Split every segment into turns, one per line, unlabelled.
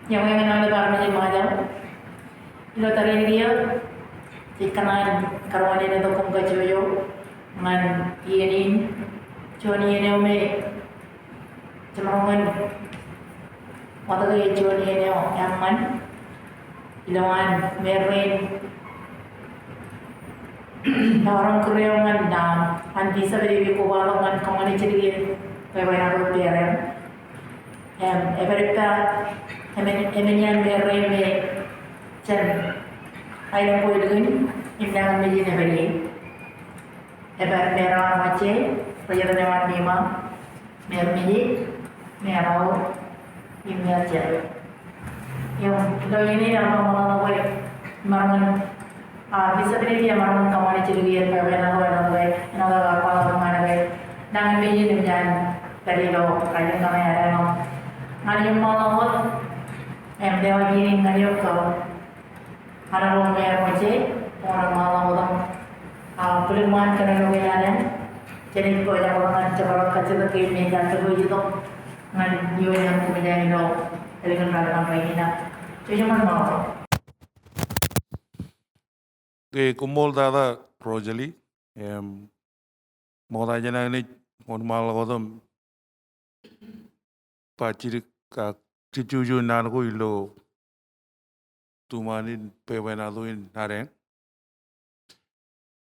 yang ada barang di majam. Ilo tarin dia, ikanan karwan ini tu kong kacuyo, ngan ienin, cuan iene ome, cuman waktu itu cuan iene yaman, ilawan merin, orang Korea dam, V7AB kubalangan kamani ciri kayak apa peren, everita, emenian merin me Jan, ayam kue dengan indang Mejit nebeli. Ebar merah macam, perjalanan MIMA, merah Mejit, merah email Jaluit. Yang kalau ini dalam orang kue, marangan, V7AB marangan kamari ciri perbedaan kue, naga apa mana kue, dengan Mejit dengan dari lo, kajian kami ada lo, ngani malah dewa gini ngani kau. Ada orang yang macam orang malam orang perumahan kerana orang yang jadi kau yang orang cepat kacau kecil ni jangan terus itu dengan dia yang kemudian itu dengan rakan lain nak jadi mana mau?
Okay, kumol dada Rosalie, mau tanya ni normal kodam paciri kak cucu nan ko ilo tumanin pewenaduin nareng.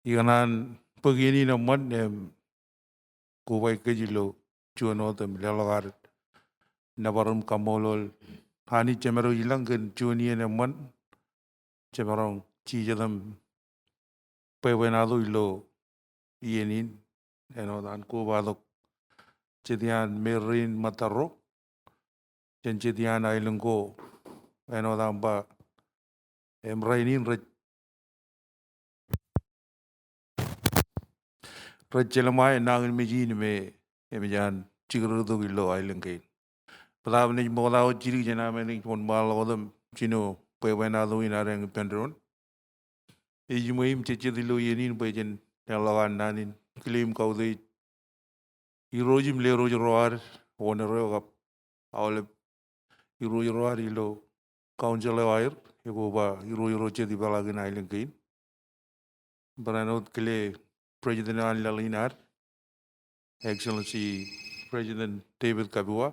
Ikanan begini naman kuwai kejilo cuano tem lalagar nabarum kamolol hani cemero ilang kan cuani naman cemerong cijadam pewenadu ilo ienin dan kubadok cedian merin mataro cedian ailengko dan ba rainin Rajalamai nangin Mejit me jan cikgu tu gilo island kain. Pada ni bola ciri jana me pon bal odam cino pewena tu inareng pendron. Ijmuim cece dilo yenin pejen lawan nanin klaim kau tu irojim le roj roar onero kap awal iroj roar ilo council air ego ba iroj cece di balagin island kain. Beranot kle President Lalinar, Excellency President David Kabua,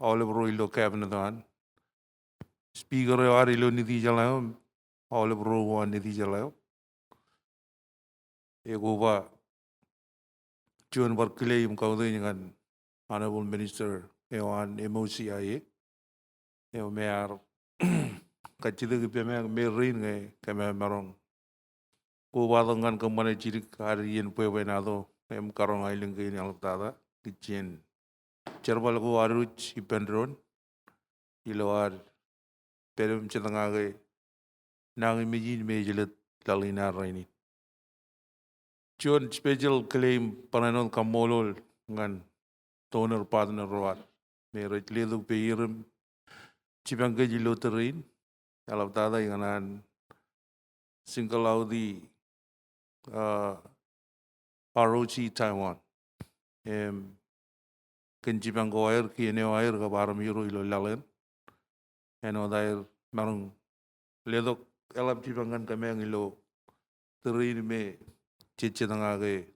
Oliver Ilo Cabinet, Speaker Arilo Nidhi Jalayo, Oliver Rowan Nidhi Jalayo, Egova, John Berkeley, Mkaudin, Honorable Minister, Ewan MoCIA, Mayor Kachidu Merin, Kamamarong. Kubalangan kemana ciri harian pewenado karong ailing ke ini altada kicien cerbal ku aruj ipendron iloar perum cetengah ke nang Mejit mejelet lalinar ini. Cuan special claim pananon kamolol ngan toner partner roar merit ledu peirum cipang ke jiloterin altada inganan single audi ROC Taiwan. Kencipang ko air kini air ke baram euro ilo lalen. Eno dair marung ledok elap cipangan kami ang ilo terin me cece tengah ke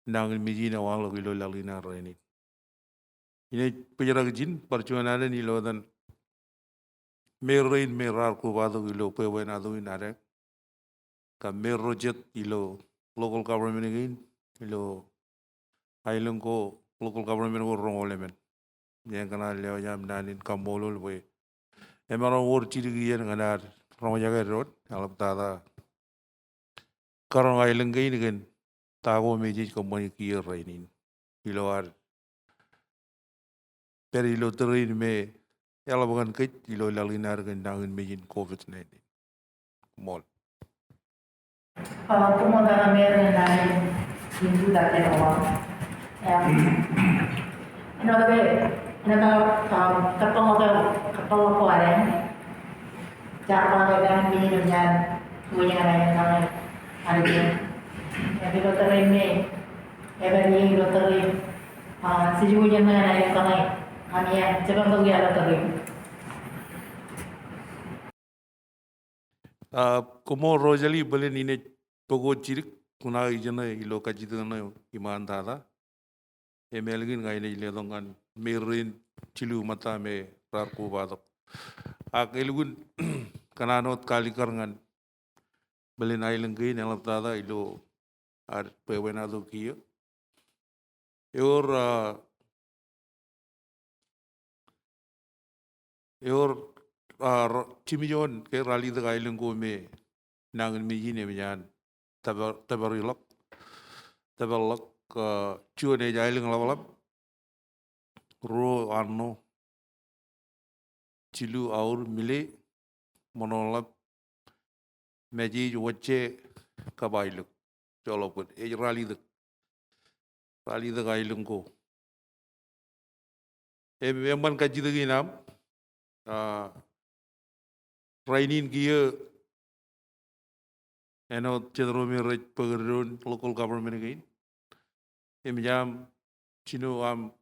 nangin Mejit awang lo ilo lalina ini. Ini penjara kejin percuanan ini ilo dan merin merar ko batu ilo pewen adu inare. Kami rojet ilo local government again ilo island ko local government ko wrong element yang kena leo jam nanin kambolol we emang war ciri gian nganar wrong jaga road alap tada karang island gain again tago Mejit company kier rainin ilo ar peri ilo terin me elabangan kit ilo lalinar gan nangin Mejit COVID-19 mall.
Kemudian merin lain hindu dah terowong. Kapal ko ada, jangan dengan minum jangan punya orang yang ada. Tapi dokter ini, every dokter ini, sejujurnya mana yang kami Amia, coba kau dia tadi.
Como Rosalie boleh nine pokok cirik kuna ijana ilo kajitana iman tada. Emelgin ngai ne ile dongan merin cilu mata me rarku badak. Elgun kananot kali karangan boleh nai lenggai nelam tada ilo ar pewenado kia. Cimijon ke rali the island go me nangan me yine me jan tabarilok cuan e island lavalap ro arno cilu aur mile monolap Mejit wace kabailuk joloput e rali the island go e memang kaji the ginam rainin kia eno cedro me rej pegerun local government again jam cino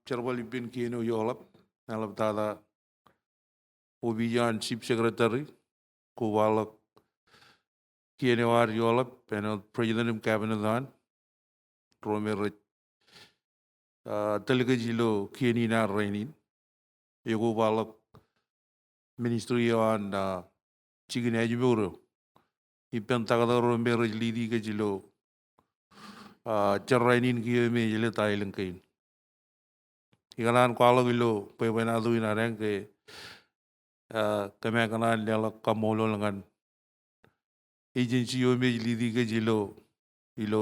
cerbal ibben kino yolap nalap tada obijan chief secretary ko walak kino war yolap eno president cabinet dan rome rej telega jilo kini na rainin ego walak ministry on chicken ejiburo ipen tagada rome rej lidi ke jilo cerrainin kia me jile tailing kain ikanan kuala gilo pewena du inareng ke kemakanan nyala kamolo lengan agency yo me lidi ke jilo ilo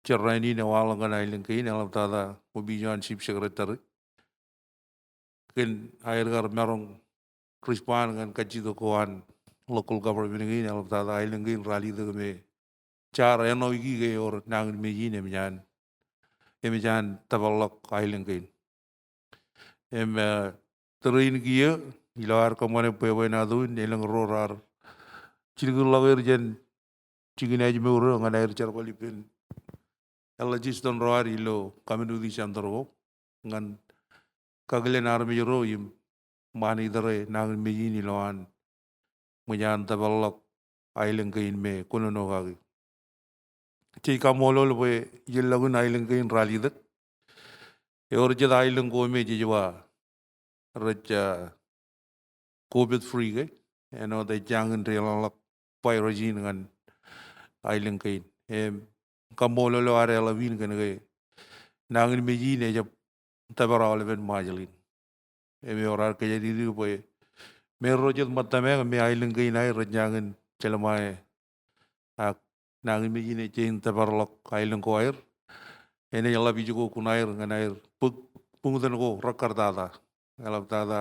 cerrainin awal lengan ailing kain alam tada obijan chief secretary ken air gar merong respond dengan kajido koan local government ini alam tada ailing kain rally de me cara eno igi ke or nang me yine emijan tabalok ailing kain terin kia ilar kamane pewe nadu nelang rorar cirgul lawer jen cigin aja me uro ngan air carpal ipin elagis don roar ilo kamenu di santoro ngan kaglen army ro im mani dare nang me yini loan menyan tabalok ailing kain me konono gagi cika molo loe yelagun ailing kain rally dak Eorjad island go me jiwa raja COVID free ke, eno da jangan relalak pyrogene dengan island kain. Kamolo lo are alawin kan ke, nangin meji ne jab tabara oleven majalin. Me orar ke jadi itu boy. Me rojad matame me island kain ay rajangan celamai. Nangin meji ne jen tabaralak island ko air. Ene jala bijuko kunair ngan air pungutan ko rakar dada alap dada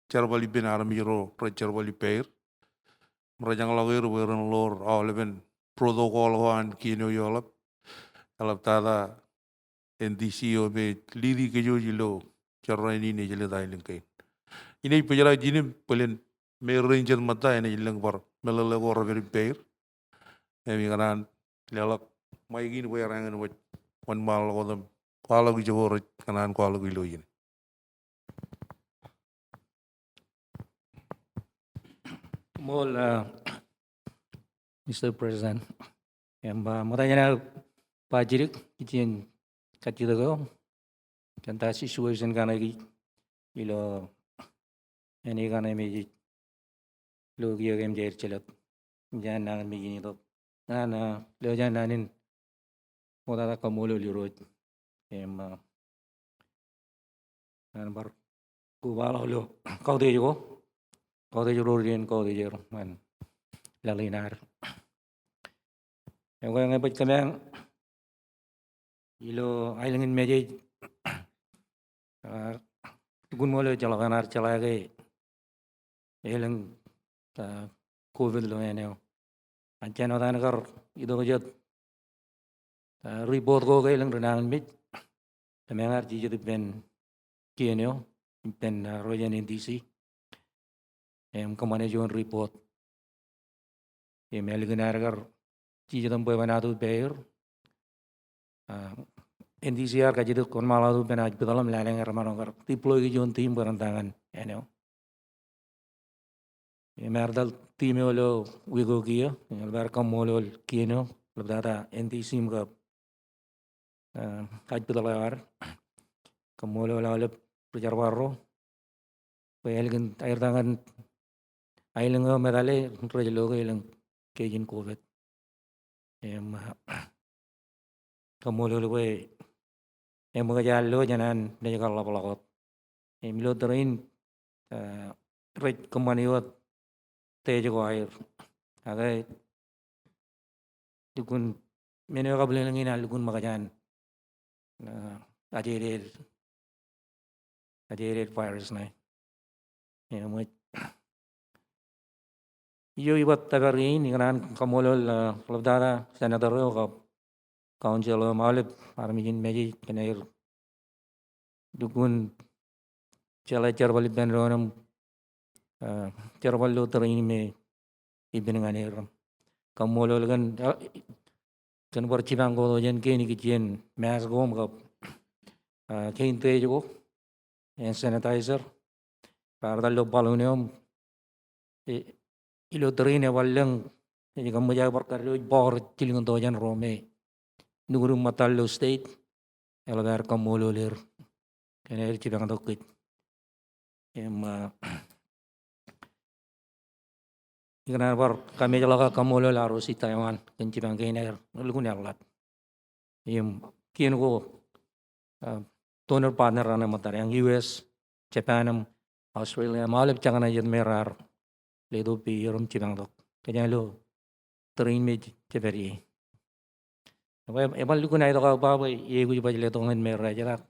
cerbali bin army ro cerbali pair merajang lawir weran lor awleven protokol hoan kino yolap alap dada NDC o be lidi ke jo jilo cerra ini ne jile dai lengkai ini pejara jinim pelen me ranger mata ene jilang par melale ko ro pair emi kanan lelak mai gin boy rangan wat wan mal ko dam kuala gi jogor kanan kuala gi loyin
Mol Mr. President matanya pajirik kitin katidago kanta situation kana gi ilo ene kana meji lo gi gem jair chelat jan nangan meji ni to nana lo jan nanin modada kamolo lirot nan bar kubala lo kau de jo rien kau de jo man lalinar yang ngai baca kamang ilo ailangin meje gun mole jalaganar chalage elang covid lo eneo anchano danagar ido jot report ko elang renangan mit kamangar ji jot ben kieneo ben rojan NDC kamane jon report emelgnar gar ji jot boy banatu beir NDCR kajitu kon maladu penaj bedalam laleng ramanongar deploy ki jon tim berantangan merdal tim olo wigo kia bar kamolo kino lebdata NDC mga kaj bedalar kamolo lalep perjarwaro pelgen air tangan ailengo medale rejelo ilang kejin covid kamolo luwe mga jalo janan najakal lapalakot milo terin rej kemaniwat tejo air agai dukun menyo kabel langin dukun makajan ajerer virus na mo iyo ibat tagarin ngaran kamolol labdara senator ka council malib armijin Mejit kenair dukun chala balib dan ronam ballo terin me ibben nganir kamolol kan bercibang ko jen kini kijen mas gom ka kain tejo and sanitizer para lo balonium ilo terin walang kamu jaga perkara bor cilingon tojan rome nugurum matallo state elgar kamololer kenair cibang dokit Ikan bar kami jalaga kamolo laro si Taiwan kencibang kenair lugun yalat kian ko donor partner ana matar yang US Japan Australia malip jangan aja merar ledo pi rom cibang dok kanya lo terin me ceberi ebal lugun ay doka baba ye gu bajle tongan merar jarak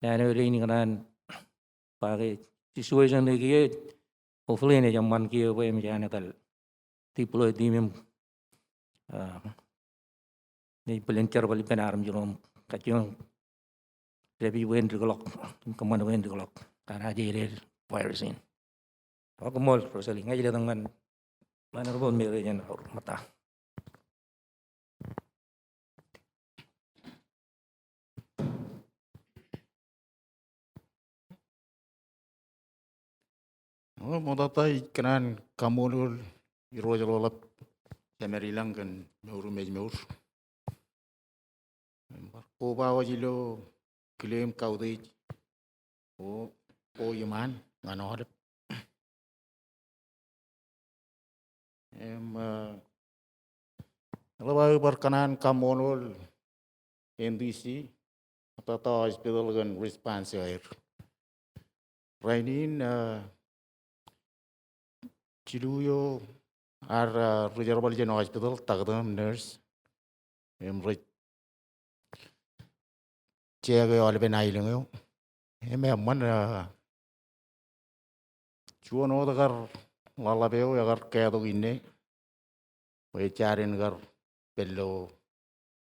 dan ini kan pakai situation lagi hopefully ini zaman kia boleh menjadi tal deploy tim ni pelancar balik penaram jurom kacung lebih wen dikolok kemana wen dikolok karena jadi virus ini. Aku mau Rosalie ngaji datang mana pun mereka mata.
Modatai kanan kamulul irojalolap jamerilang kan meur. Ko bawa jilo klaim kaudai o yaman nganohadap. Lalu berkenan kamulul NDC atau hospital kan response air. Rainin Ciluyo ar Rosalie Jen Hospital tagdam nurse emrit cege oleh benailengo amman chuano dagar lalabeo agar kado inne wecharin gar bello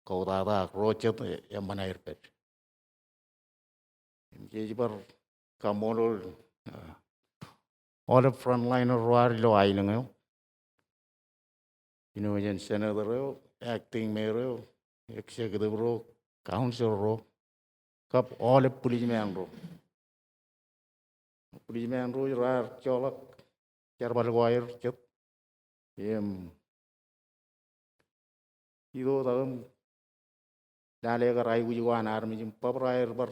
kaudada rochet amman airpet jeji bar kamolol all frontliner war lo ailengo jen senator acting mayor executive ro council ro kap all policeman ro rar cholak charbal wire chet ido dagam dale gar ai gujuan army jim pabrair bar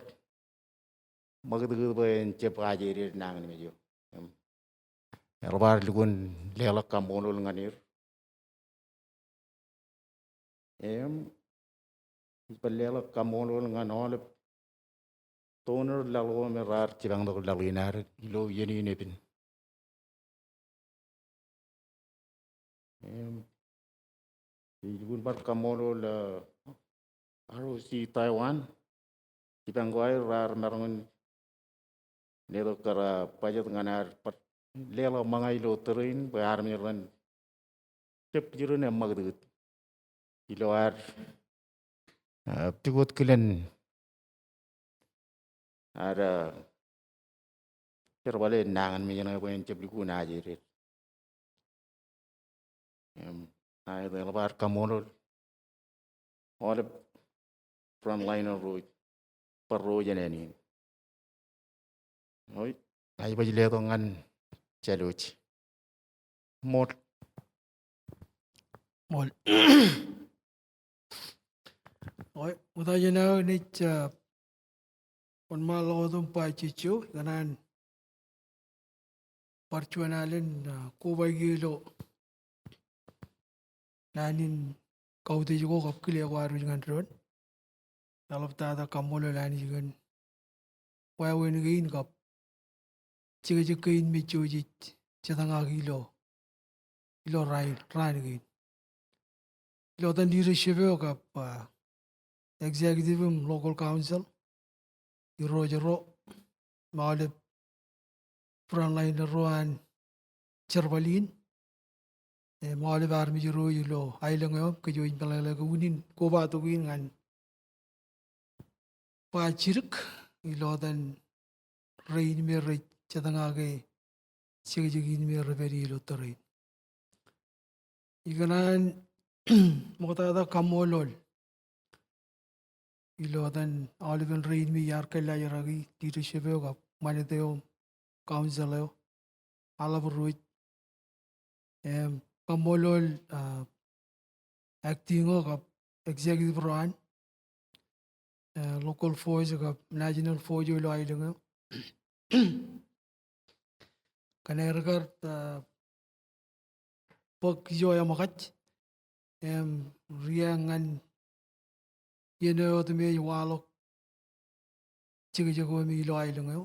magdu ben chep ajeri nang ni mejo erbar lugun lelak kamonol nganir lelak kamonol nganol toner lalu merar cibang dok laluinar ilo yeni nepin lugun bar kamonol harus si Taiwan cibang goai rar merangun nelo kara pajat nganar lela mangai lo terin bayar miran tep jirun yang magdut ilo ar tikut kilen ada terbalik nangan mijana poin cep likuna aja ay lebar kamolol oleh frontliner road parro janani oi ai ba jile to ngan Jaluit mot
Mol. Oi, udah jenau ni on malo dum pa chichu ganan parchuanalin kubay gilo nanin kauti jugo kapkili ako aru jangan ron dalap tada kamolo lani jangan wawin gain kap chiga chikain mi chojit chatanga gilo rain gain ilo tan leadership kap executive local council jero malip frontline roan cerbalin malip army jero ilo ailang yo kejo impalala kunin ko ba to win ngan pa chirik ilo tan rain me rate chatanga ke sigin me reveri ilo torin iganan motada kamolol ilo tan oliven rain me yar kala yaragi leadership yo kap maniteo council yo alabruit kamolol acting o kap executive roan local force kap national force yo lo ailang yo kanergar pag yo ya makat riangan yeno to me walok chigo mi lo ailang yo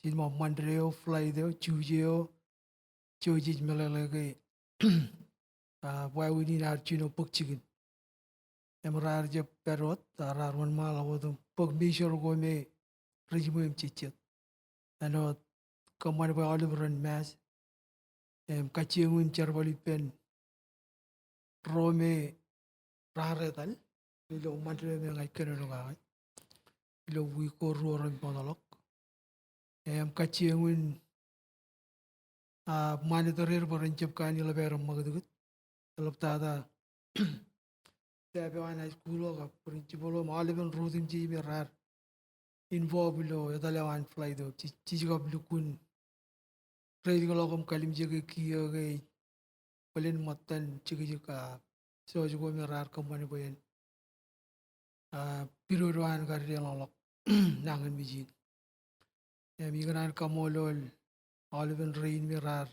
sin mo mandreo fly deo chujeo chojit melele ke why we need our chino pag chicken emrar je perot tarar man mala wodum pag mission go me regime chichet ano kamar ba oliver and mass kachiengun charbali pen rome raretal ilo mandre me ngai keno ga ilo wi ko roran monolok kachiengun monitorer baran chep kani la beram magdugut lop tada tabe wana school ga principal maliben rodim ji me rar involve lo yadalawan fly do chi ga blukun trade ga lokom kalim je ke kiyo ge pelen matan chi ka so jo me rar company boyen piruan ga relok nangan bijin mi ganan kamolol oliven rain me rar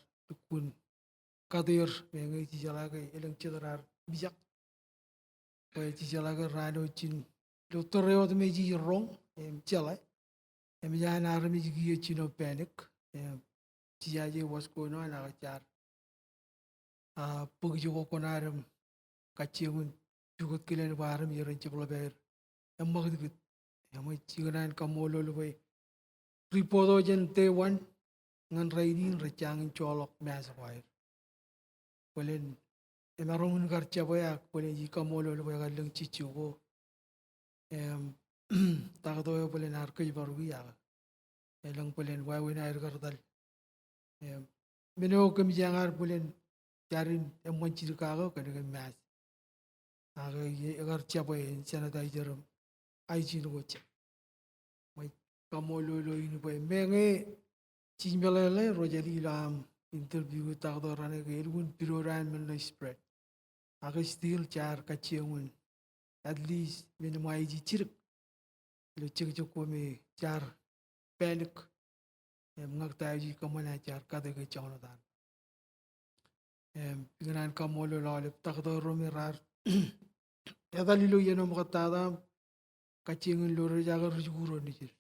kun kadir me ngai chi jala ge eleng chedrar bijak ci jala ga rado chin lo torreo de me ji rong jala ya na rami ji chino panic ci jaje was ko no na char pug jo ko naram kachengun jugot kilen waram yeren ci blober mag dit mo ci ganan kamolo lo bay ripodo jen te wan ngan rainin rechang cholok mas wire polen emarong gar chaboya polen ji kamolo lo bay galang ci go takdo yo polen ar kay baru ya elang polen wa wina ar gardal meno kem jangar polen jarin emon ci ka go ka de mas aga ye gar chaboy sanitizer ai ci no che mai kamolo lo inu boy menge ci melele Rosalie lam interview takdo rane ge elgun piroran men spread aga still char ka chengun at least minimai ji chirik lo chik ko me char panic ngak ta ji kamana char ka de ke chawna dan gran kamolo lo le takdo ro me rar ya dalilo yeno mo ta da ka chengun lo ro jagar juguro ni jir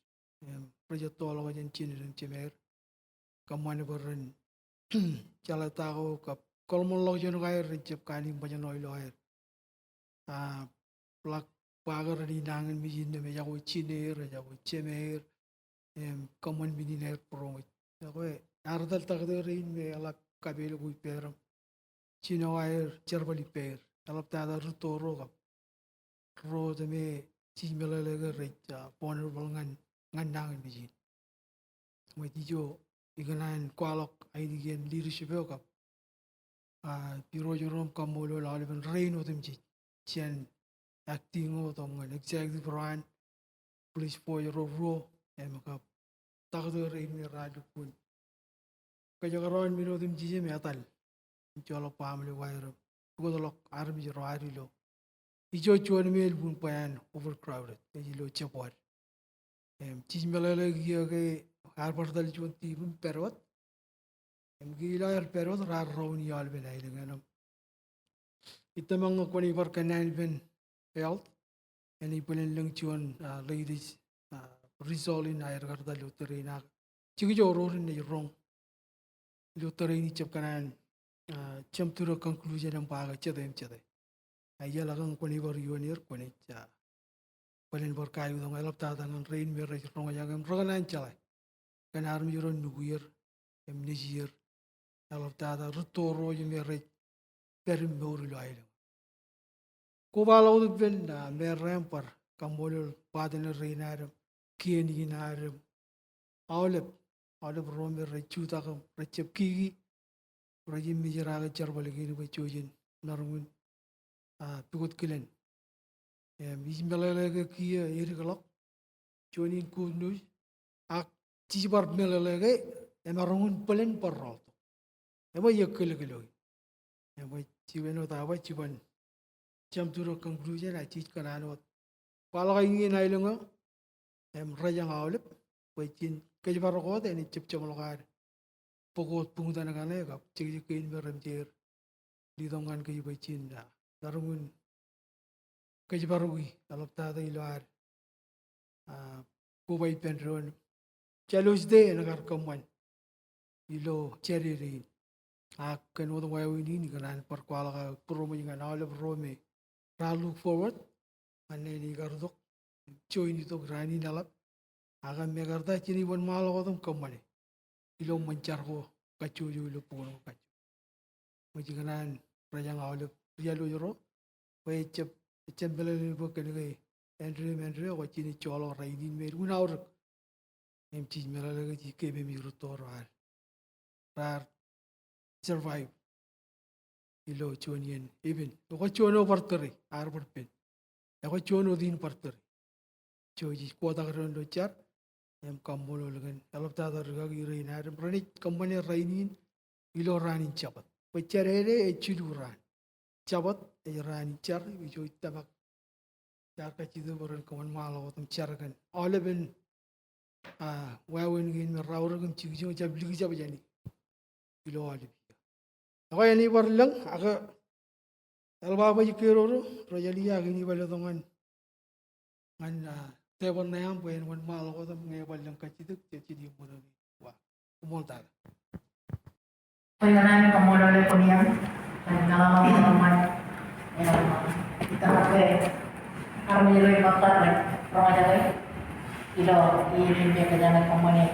projet tolo wajen chin ren chemer kamane boren chala ta ko ka kolmon lo jeno ga ren chep kani bajan lo air plak pagar ni nangan mi jin me jago chiner jago chemer common binin pro ko ardal takdo rin me ala kabel gu peram chino air cherbali per alap ta da rutoro ga ro de me chi melale ga re pon ngan nangan mi jin mo ti jo iganan kwalok ai digen leadership ga piro jorom kamolo la ben reino dem ji chen acting o tong an executive branch police for your ro maka takdo re mi radu pun kaya karon mi ro dim jije mi atal jolo family wairo godolok army ro arilo ijo chuan mel bun pan overcrowded e lo chapot chismelele giya ke harbor dal chuan ti bun perot gila er perot rar ron yal benai dengan itamang ko ni war kanan ben health and ipulen lang chuan ladies resolve in air garda luterina chigi jo rorin ni rong luterini chap kanan cham turo conclusion ang paga chadem chade ayala kang ko ni war yonir ko ni cha palen bor kayu dong elap ta dan rain mer rong yang roganan chala kanar mi ron nuguir em nijir elap ta da rutoro ymer perim mori lo aile ko balo ben mer rampar kambolol paden reinaram kien yinaram awlep romer rechuta kam rechep kigi rajim mi jara charbal gi ba chojin narmun tukut kilen bismillah ke kia irigalok jonin kunus ak cibar melelege emarungun pelen parrot ema yekel gelo ema cibeno tawa ciban jam turo conclusion a cich kananot pala ingin ailunga rajang awlep wajin kejibar ko ni cip logar pokot pungutan ngane gap cik kein berem jer di dongan ke wajin darungun kejibar wi alap ta dai luar ko bai penron Jaluit de nagar kaman ilo cherry kan wada wai ini kan par kwala ka promo ngan olive rome ra look forward ane ni gardok join itu grani nalap aga me garda chini bon malo kodum kamane ilo mancar ko kacu ilo puno kacu majiganan rajang olive rialo joro pai cep belele bo kan ge Andre ko chini cholo raidin me unaur em chis melale ke kebe mi rutor rar survive ilo chonien even ko chono parteri ar perpen ko chono din parteri choji ko ta ron do char em kambolo legen alap ta dar ga gi reina rani company rainin ilo ranin chabat pecharere e chiduran chabat e ranin char wi jo tabak char ka chidu boran kaman malo tum char kan oleben wawin gin rawr gum chigjo jab ligi jab jani ilo ali ako yani war lang aga alba ba jikero Rosalie agi ni bala dongan ngan tebon na yam wen wan malo ko tam ngai balang kachiduk chidi mo ni wa umolta
Pengenalan komodole puniam dan kalau teman kita pakai army roi motor orang aja lagi ilo ini dia kerjaan komone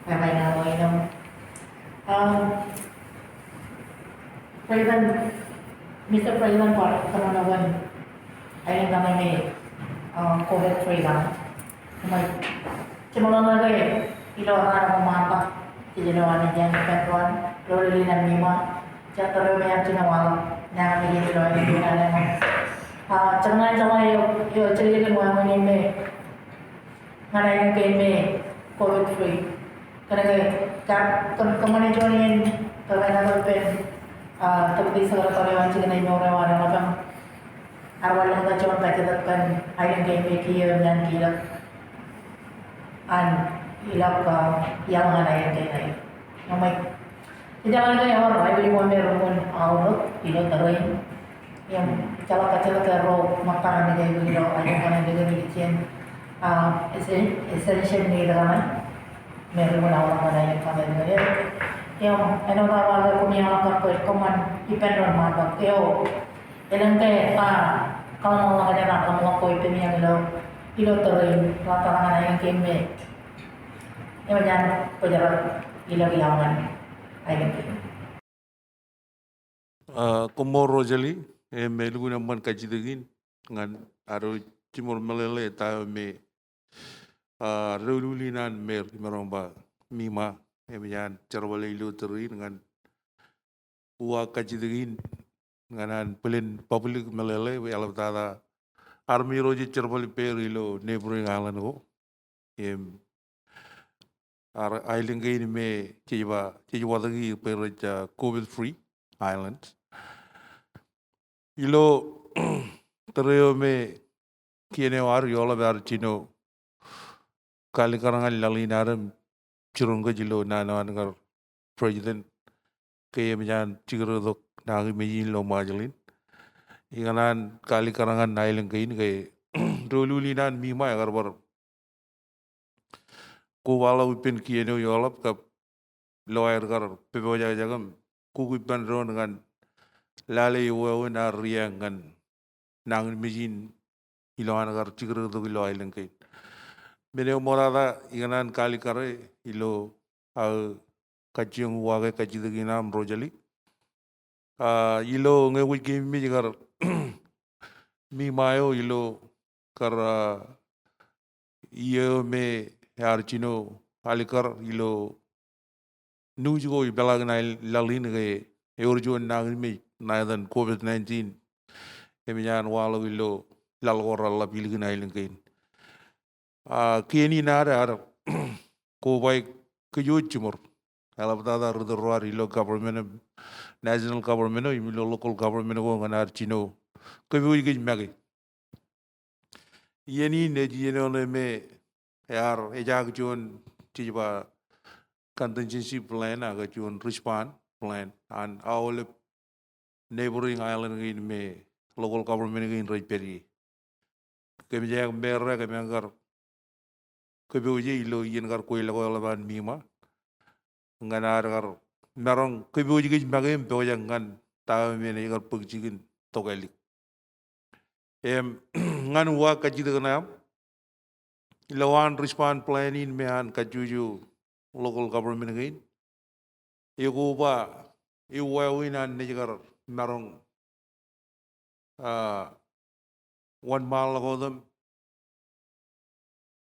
kayak nama itu President Mr. President Pak teman-teman ayah kami ni COVID free kan cuma lagi ilo orang memantau kejadian yang ketentuan Rosalie dan MIMA jatuh banyak cina walau yang begini loh ini ada jangan yo cerita mau ini me mana yang kene COVID free karena kan kemana join terkena terpen terpilih segala karyawan cina ini orang orang macam awal yang tak cuma tak terpen ayam kene kia dan kira an ilap yang mana yang kene namai jangan ada yang orang beli mobil rumun awal ilo terin yang calak ro makanan dia ilo ayam mana dia beli cien essential ni dalam meron awal mana yang kami dengar yang ano tawa kami yang akan koman ipen mata yo elang te kalau mau ada nak kamu kau itu yang ilo terin latangan yang keme yang jangan pejabat ilo bilangan ayam
Komo Rosalie melu naman kajidagin ngan aro cimor melele ta me rululinan mer meromba MIMA yan charwale ilu terin ngan uwa kajidagin nganan pelin public melele we alap tada army roji cherbali perilo neighboring island go. Island gain me chiwa dagi perja COVID free islands. Ilo tereo me kiene war yola bar chino kali karangan lalinaram churunga jilo nanawangar president kaya menjan cigero dok nagi mejin lo majalin. Inganan kali karangan island gain kaya dolulinan MIMA agar bar ko wala upin kiene yolap kap lawyer gar pepoja jagam kukupan ron dengan lale iwa na riang kan nang mejin iloan gar cigero dok ilo island gain. Bene morada inganan kali kare ilo al kaciung waga kacidaginam Rosalie. Ilo nge wiki mi jigar mi mayo ilo kar iyo me archino alikar ilo nujugo ibelag na lalin ge eurjo nang mi naidan COVID-19 eminyan walo ilo lalgor alla bilgina ilingin. Kini nada ar ko bai kujujumur alabtada rudur ilo government national government o imilo local government go nganar chino kebu gij magi yeni ne jino ne me yar ejag jon tiba contingency plan aga jon respond plan and all neighboring island in me local government in right peri kebjag merra kemengar kebu ji ilo yen gar koila ko laban MIMA nganar gar merong kebu ji magem pejangan tahu mene gar pugjigin togalik ngan wa kajidagna lawan respond plan in mehan kajuju local government gain ego ba iwa winan negar merong 1 mile ago them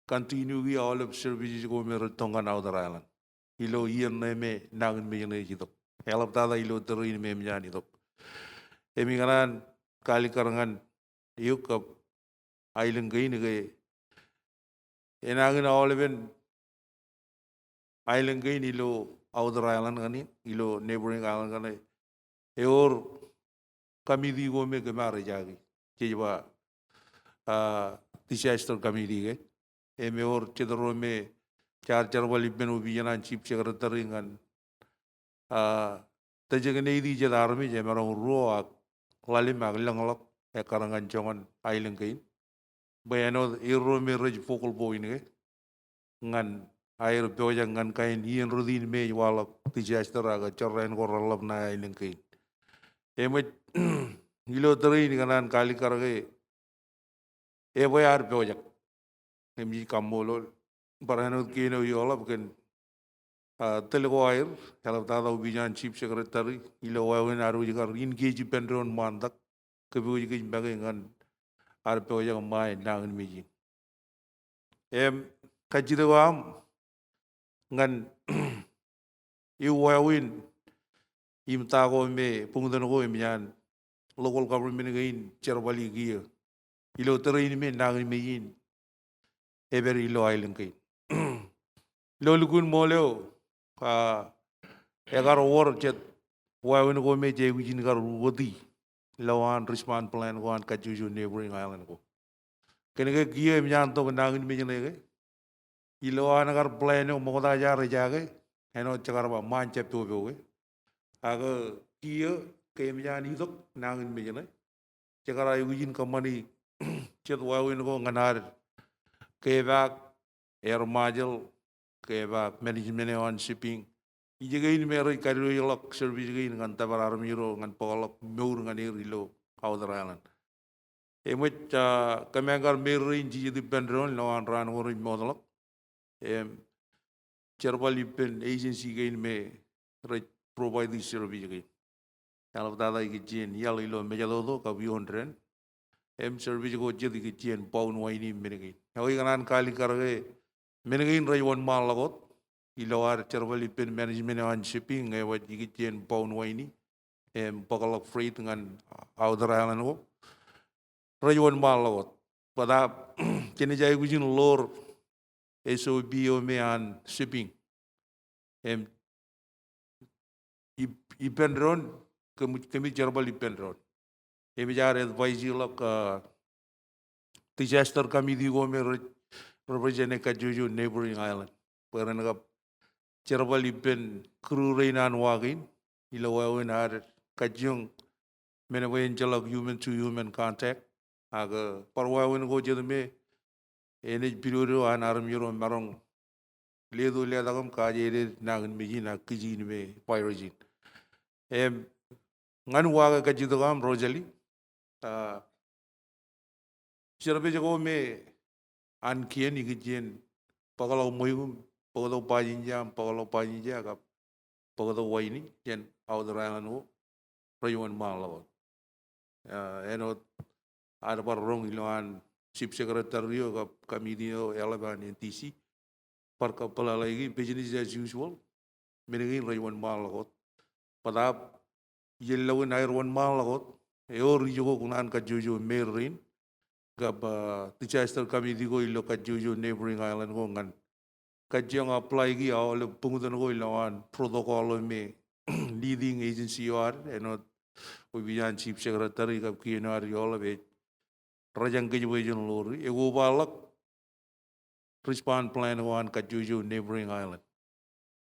continue we all of services go mer tongan outer island ilo yen me nagin me ne jidok elap tada ilo terin me mjani dok eminganan kali karangan yuk up island gain ge enagin all even island gain ilo outer island gani ilo neighboring island gani eor committee go me gemare jagi jiwa disaster committee ge emeor chedro me char wali benu biyanan chief secretary ngan tajagane di jadar me jemarong ruak lali maglanglok e karangan jongan island gain bayano irro me rej focal point ge ngan air pojang ngan kain ien rodin me walak disaster aga chorren goralap na island gain emet ilo terin kanan kali karage e bayar pojak emji kamolol barano kino yola bukan telego air kalau tada ubijan chief secretary ilo wawen aru jigar engage pendron mandak kebu jiga bagai ngan arpe oja mai nangan meji kajidawam ngan iwawin imtago me pungdan go emyan local government gain cherbali gia ilo terin me nangan meji every ilo island gain lolukun moleo egar war jet wawin go me je wijin gar wodi lawan respond plan go an kajuju neighboring island go kenege gie mjan to nangin me jene ilo an gar plan o moda jar jage eno chagar ba man chep to be aga gie ke mjan hidok nangin me jene chagar ay wijin kamani chet wawin go nganar ke bak air majel ke bak management on shipping ijagain mero kariyo yolak service gain ngan tabar armiro ngan polak meur ngan irilo outer island emet kamengar mero inji di pendron lawan ran wori modalak cherbali pen agency gain me provide this service gain kalau tada ikijin yal ilo mejalodo ka bihondren service go jadi ikijin paun waini menegin hoi kanan kali karge menegin rai 1 mal lagot ilawar cherbali pen management on shipping wat ikijin paun waini pakalak freight ngan outer island go rai 1 mal lagot pada kini jai gujin lor SOB me an shipping em ipendron kami jarbal ipendron emi jar advise lok disaster kami di go me represent ka jojo neighboring island pera naga jarbal ipen kru reinan wagin ila wawen har kajung mena wen jalak human to human contact aga parwawen go jedme ene period an aram yoro marong ledo ledagam kajere nagan meji na kijin me pyrogin em ngan waga kajidogam Rosalie sirabe jago me an kien igjen pagalo moyum pagalo pajinjam pagalo pajinja kap pagalo waini jen awdralan wo rayuan malaw eno ada parong iloan chief secretary kap kamidio elevan NTC par kapala lagi business as usual menegi rayuan malaw padap yellawin airwan malaw eor jogo kunan ka jojo merin gab disaster kami di ko ilo ka jojo neighboring island ko ngan kajang apply gi awal pungutan ko ilawan protocol me leading agency or enot ubiyan chief secretary kap kinar yola be rajang ke jojo lori ego balak respond plan wan ka jojo neighboring island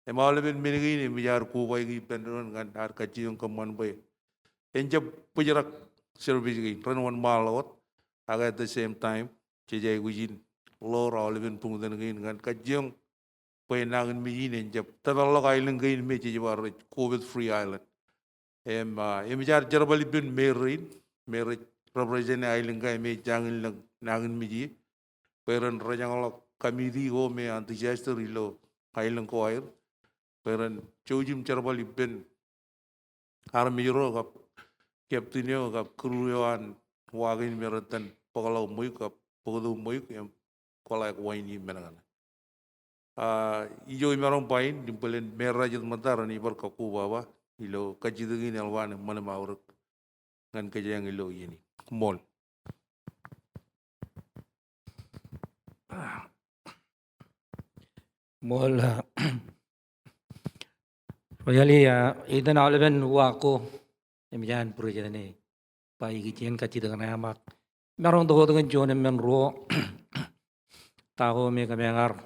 emal ben menegi ni biar ku bai gi pendron ngan ar kajang kaman bay enjab pujarak service gi ranwan malot aga at the same time jejai gujin lor alibin pungutan gi ngan kajang pay nagan mijin enjab tabalok island gi me jejabar covid free island em jar jarbali bin merin mer represent island ga me jangin lag nagan miji peran rajang kami di go me an disaster ilo island ko air peran chojim jarbali bin army ro kap captain yo kap crew yo an wagin meratan pagalaw moy kap pagalaw moy em kolak waini menangan ijo imarong pain dimpelen merah jat matar ni bar kaku baba ilo kajidugin alwan mana mauruk ngan kajang ilo ini mall
Mol Rosalie idan alben wako emijan project ni pai gijen kacid dengan amak merong dogo dengan jonen men ro tahu me kabengar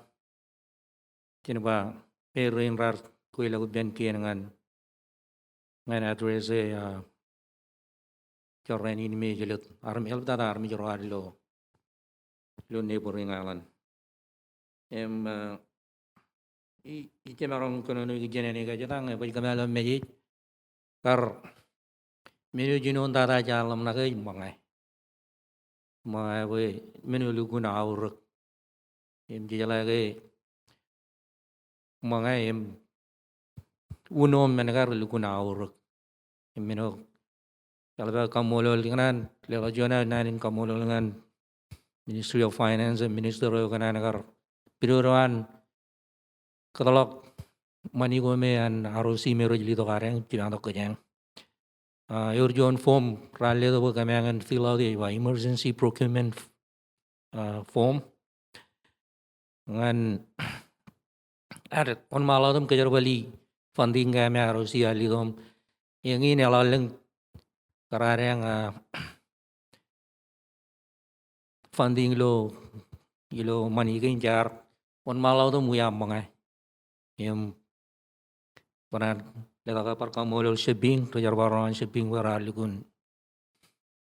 kinba perin rar kuila ben kien ngan address jorren ini me jelut army help tada army jorwar lo neighboring island ike merong kono gijen ni kajatang pai kamala Mejit kar menu jinon tada jalam nagai mangai we menu luguna auruk jala ge mangai unom menegar luguna auruk menu kalau kamolol dengan lewat jona nanin kamolol dengan Ministry of Finance and Minister kana nagar piruran katalog manigo me an arosi mero jili to kareng tinang to kanyang your John form rally to kamangan fill out the emergency procurement form ngan adat on maladum kejarbali funding kami arosi ali dom yang ini alaleng karareng funding lo money jar on maladum muyam mangai yang pernah lega par kamolol shipping to jarbaran shipping wara ligun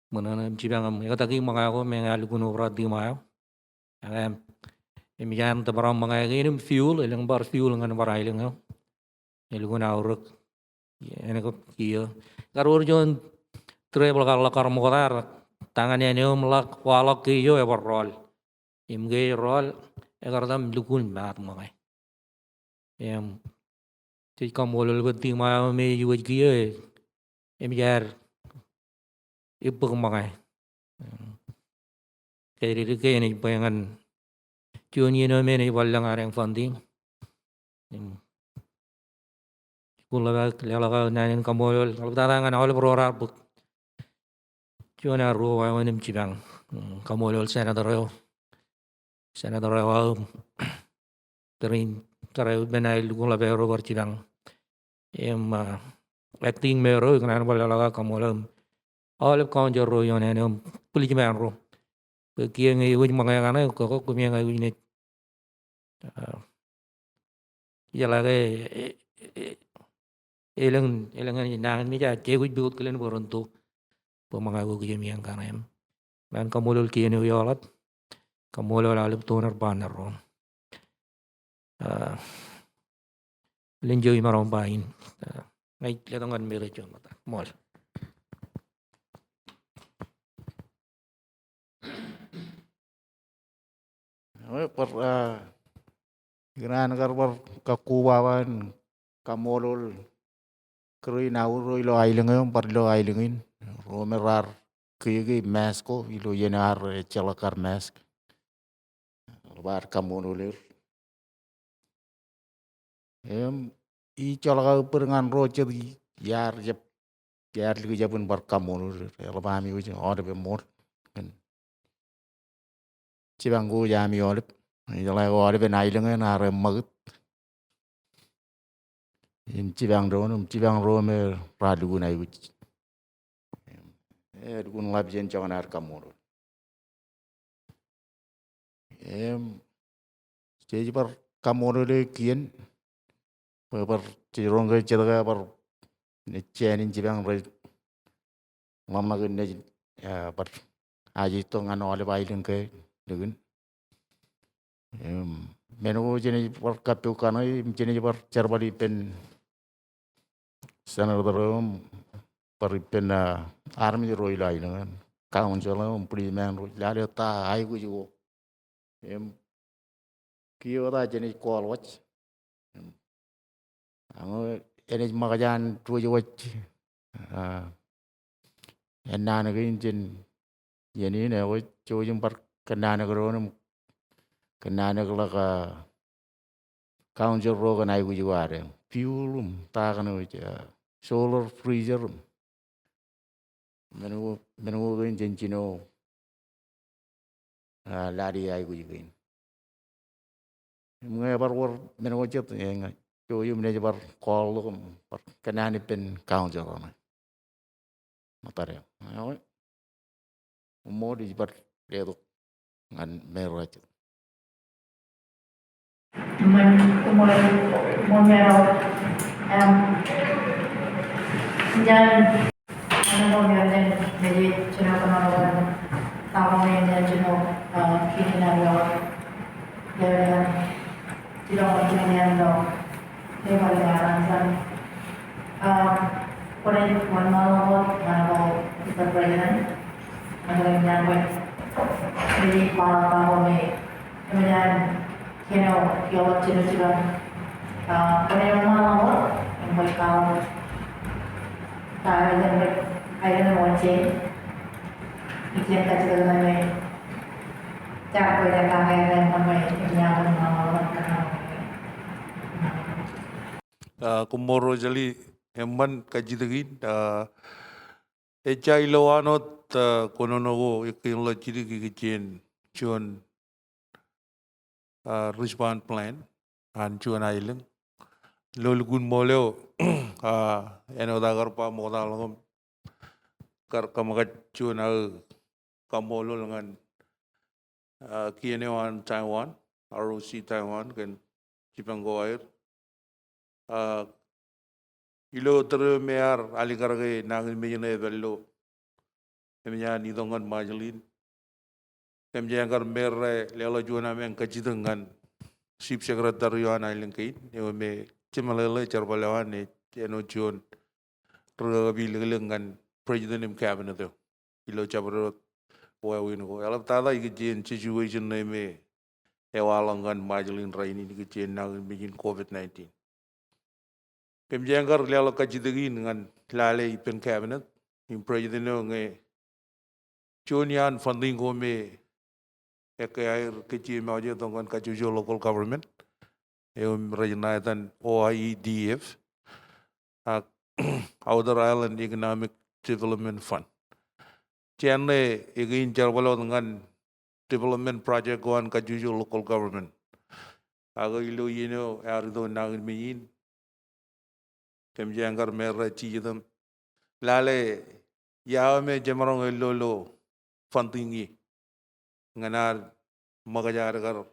menana jibangam ya taki mangago mengalugun obra di mayo emijan to baram mangai ini fuel elang bar fuel ngan bar ailing elugun auruk ene ko kiyo karur jon travel kar motar tangannya ne lak walak kiyo e rol imge rol egardam lugun mat mangai em thì còn một lần đầu tiên mà mình vui kia em giờ ít bưng mà cái cái này pengen chưa như nó mình vào ngareng funding kalau kalau nanti kamu kalau tangan awal berorang buk chưa na ruang ini cibang kamulol senador terin tarew benail gula bero barchidang acting mero kan balala kamulol olip konjor ro yone pulijiman ro kieng wuj mangana ko kumiang wuj ne yalage elang nang mi ja je wuj biut kelen boronto pemangagu kemiang kanem dan kamulol kienu yolat kamulol alip toner banner ro lenjoy marong bain ngai letongan mere chon mata mol
Per gran karbar kakuwawan kamolol kerui naur ilo ailengem par ilo ailengin romerar kuyegi masko ilo yenar celakar mask bar kamololir I celaka perengan roce yar ligu japun bar kamololir elbami uji orbe mor Cibanggu jami olip Jalai olip nailengan are magut cibang rome radugun ay uji dugun labjen jangan ar kamolo stage par kamolo le kien par cirong ke cerga par cenin cibang re mama gun ne par aji to ngan olip ailen ke dugun menu jenis par kapu kanai jenis par cerbali pen senador par pen army roi lai dengan council policeman roi lale ta ai ku ju kio da jenis call watch ango jenis magajan tu ju watch enna ngin jen yeni ne wo jojum par kenana gronum kenana ka council ro kan ai ku ju are fuel ta kan solar freezer menu kan jenjino lari ai ku ju kan ngai bar war menu jet yang jojum ne bar call par kenani pen council ro Motellang mo di bar dedo ngan merah
Momotaro dan kemudian Mejit cina kenalan Almo yang cina kini nalo dan tidak kini nalo lewat jalan Korea mana kita presiden ada yang jadi para tamu kemudian kino cina Korea mana yang baik kalau tahu yang baik ayah macam ikan kacang dengan cara yang kaya dan ramai yang mana
kumor Rosalie emman kajidagin echai loanot kononogo ikinlo chiri kichen chuan respond plan an chuan island lolgun moleo eno dagar pa modal kar kamagat chuan kamolo ngan kiene Taiwan ROC Taiwan kan Chipango air ilo ter mear aligarage nangin mejene bello emnya ni dongan majalin emnya agar merre lelo juana men kajidangan chief secretary ana linkai me chimalele charbalawan ne eno jon rebi lengan president im cabinet ilo chabro wa win go alap tada igin situation ne me ewalangan majalin raini igin nangin mejin covid-19 Pemjanggar lelo kajidagin dengan lale ipen cabinet, im president nge chonian funding ko me ekair kecil mauje tongkan kajujo local government, regionaitan OIDF, Outer Island Economic Development Fund. Chenne again charwalo dengan development project goan kajuju local government. Aga ilo yino arido nangin miyin. Kemjanggar merah cijidam. Lale yaw me jamarong lo fantingi. Nganar magajar gar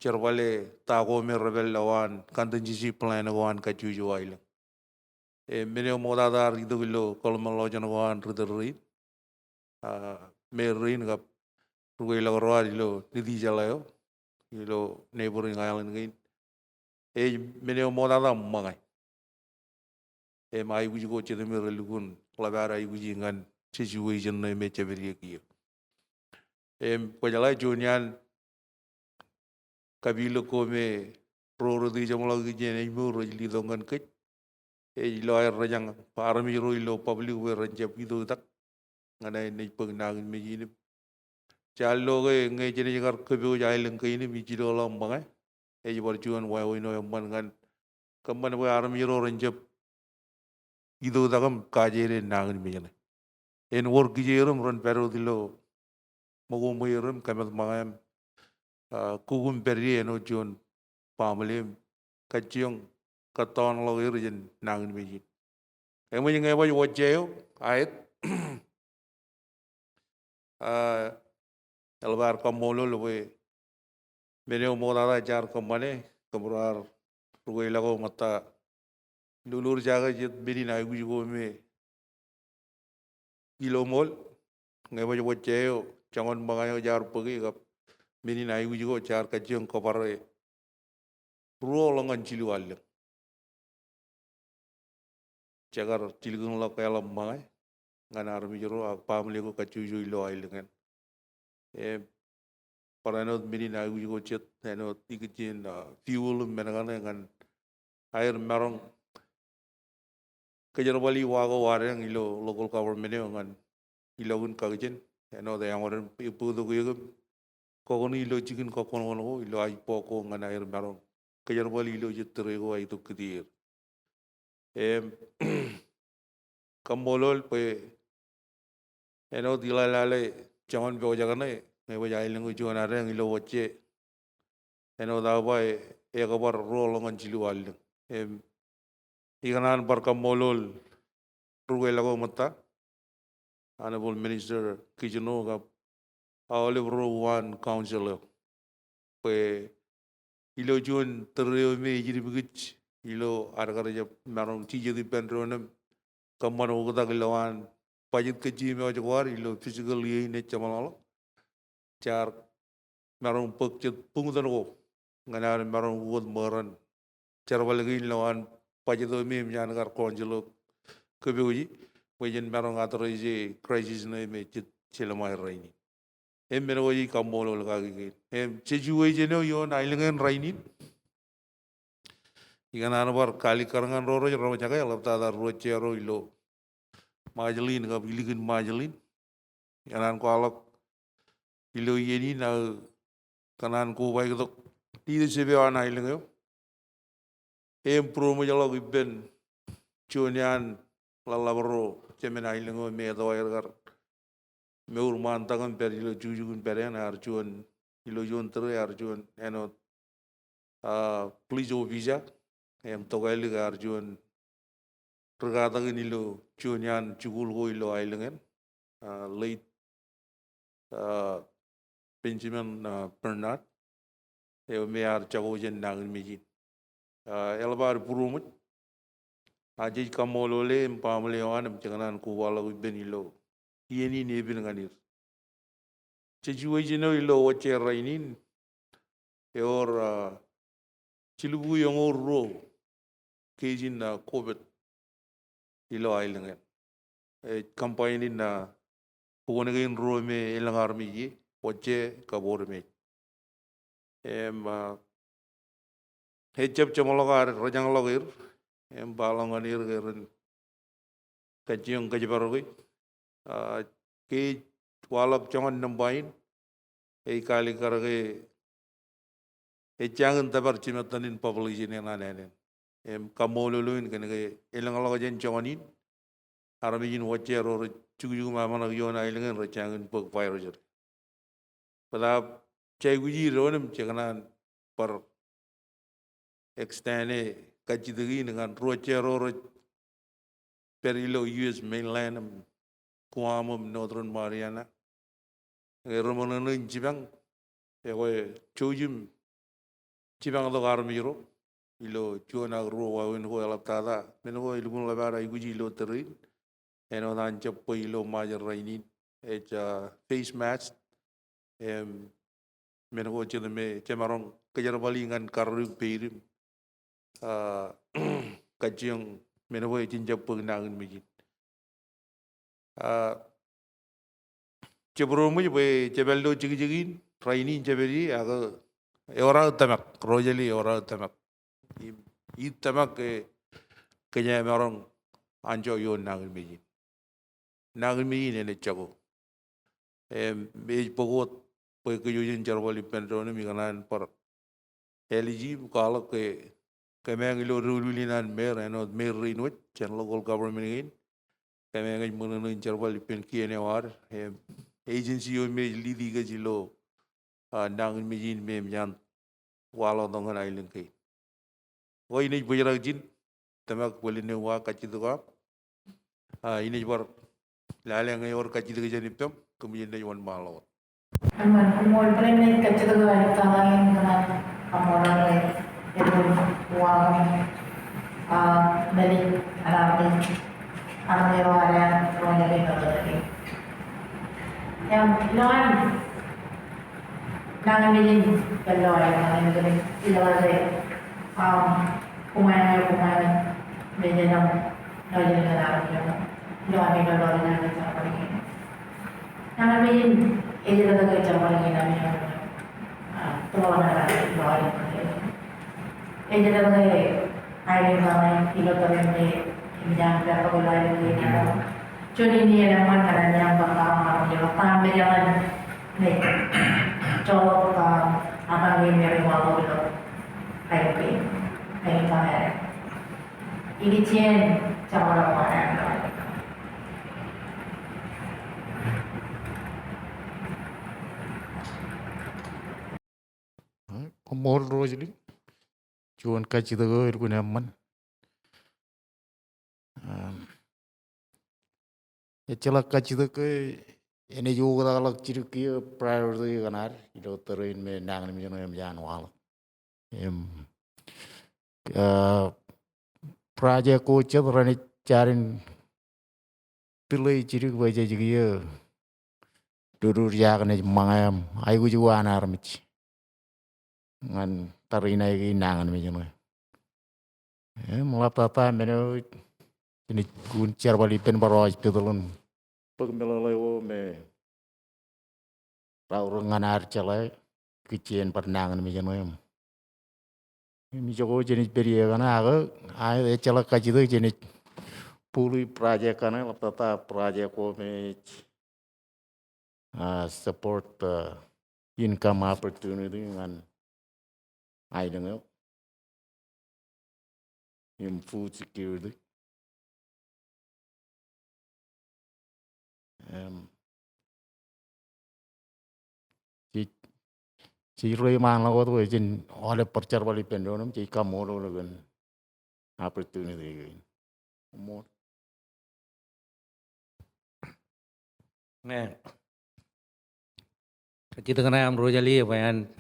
charwale tago me rebel lawan contingency plan goan kajuju aile. Mene modadar ido ilo kolmalo janawan rideri. Merin gap rugai lagorwa ilo nidi jalayo ilo neighboring island gain mene modada mangai mai wuji go chede me relugun labara wuji ngan situation na me chabiri ki pajala jonian kabilo ko me pro di jamala gi jene mo ro li dongan ke lo ay rajang parami ro ilo public we ranjap ido tak ngana ne peng nangin me yini Chalo ngai jene jagar kebio jai lengkai ini biji dolam bangai. Berjuan wai wai no yang kan kamban wai aram yero ranjap itu takam kajere nangin bijane. En work jerum ran peru dilo mago moyerum kamat mangam kugum peri eno jon family kaciong katon lo jen nangin biji. Emo ngai wai wajeo ait Elbar kamolo loe meneo modada jar kamane kamrar rugai lago mata lulur jaga jet bini na gujo me ilomol ngai bajo wacheo jangan bangayo jar pagi gap bini na gujo jar kajiong kopare ruo longan cilu al jagar cilgung lo kaya lambangai nganar mi jero pamle ko kacuju ilo ailengan Paranot mini na gujo chet eno tikitin fuel menagana ngan air marong kejarwali wago wareng ilo local government ngan ilogun kagjen eno da yang orang ipu do guyum kokon ilo chicken kokon kono ilo ai poko ngan air marong kejarwali ilo jetre go ai to kedir kambolol pe eno dilalale jangan bojagane ngai jai lengu juan areng ilo wache eno dabai ekabar rolongan cilu al ikanan barkamolol rugai lago mata honorable minister kijano ga olive one council pe ilo juan terreo me jiri bigich ilo argar jap marong tije di pendronem kamman ogda gilawan pajit keji me ojwar ilo physically ne chamalalo Char marong pekcet pungdan go nganar marong wud moran charwalagi lawan pajito mi nyanar konjelo kebiuji wajen marong atroje crisis na Mejit chelamai raini mero yi kamolo lagagi cheju wajen yo nailengan raini iganar bar kali karangan roro ro jaga labta dar ro chero ilo majelin ga biligin majelin yanan ko alok ilo yeni na kanan ko bai ko ti sebe ana ilengo pro mo jalo ibben chonian lalabro chemena ilengo me do ergar me urman tangan per ilo jujugun peren arjuan ilo jon tre arjuan eno please visa togaili arjuan tergata ilo chonian chugul go ilo ailengen late Benjamin Bernard, me chagojen nangin Mejit. Elbar purumut, aji kamolole pamle wan janganan kuwala benilo. Yeni nebin ganir. Situation ilo wache rainin, chilubu yongor ro, kejin na COVID ilo ailengen. Campaign na pugonegin ro me elangar Mejit. Wache kabor me hecap camologar rajang logir balanganir gerin kajiong kajibarogi ke walap jangan nambain kali karage jangan tabar cimatanin population yang aneh kamoluluin kan ke elang logajen janganin aramijin wache ro cukup mana yon ailengan recangan pek fire jer. Pada cai guji ronem cekanan per extend kaji degi dengan rochero perilo US mainland Guam Northern Mariana. Romanan Jibang, Chojim Chibang the Armiro, Ilo Chona Roa in Hoelatada, Meno Ilgun Lavara Iguji Lottery, and on Anchapo Ilo Major Rainin, face match, Meno Chilame, Chamaron, Kajarabaling and Karu Pirim, Kajang, Meno Jinjapo Nang Mejit. Cebromu je cebeldo cigi traini ceberi aga orang tamak Rosalie orang tamak I tamak kenya orang anjo yon nangil Mejit ne cago pogot pe kuyujin jarwali pendrone miganan par eligi kalau ke mengilo rulinan mer and mer rinut chen local government in kemeng menun jarwali pen kiene war agency yo me lidi ga jilo nang Mejit me myan walo dongan ailen kai oi ni bujara jin tamak boline wa kachidu ga ini bar lale ngai or kachidu ga jani pem kemudian dai wan malo
Aman, umur premen kecil tu ada tangan dengan amoran itu uang dari anak Amero ada orang yang berada yang lain nang Mejit kalau yang negeri ilawai pemain Mejit nam lagi negara yang ilawai kalau yang negara ini nang Mejit ini negara Jepang ini namanya tuan negara ilawai ini negara Alington nama ilawai Jangan berapa bulan ini kalau curi ni elemen kerana yang pertama dia tambah jalan ni colok apa ni meri walau itu kayak kamera ini cien cara mana
More Rosalie, cuan kaji tu aku nyaman. Celak kaji tu ini juga kalau ciri priority kanar, itu terin me nang ni macam jangan wal. Praja coach tu rani carin pilih ciri wajah juga dulu dia kan mangam, aku juga anar mich, ngan terin lagi nang ni macam malah papa meno ini kuncar balik pen baraj pedulun. Pagmelalai me raurang anar calai kecien pernangan macam ini jogo jenis beri kana aga ay calak kaji tu jenis pului project kana lapata project ko me support income opportunity ngan ay dengar food security. Ci roi mang lagu tu jen oleh percar balik pendonam ci kamu lo kan opportunity more.
Nah, kaji tu kena am Rosalie bayan.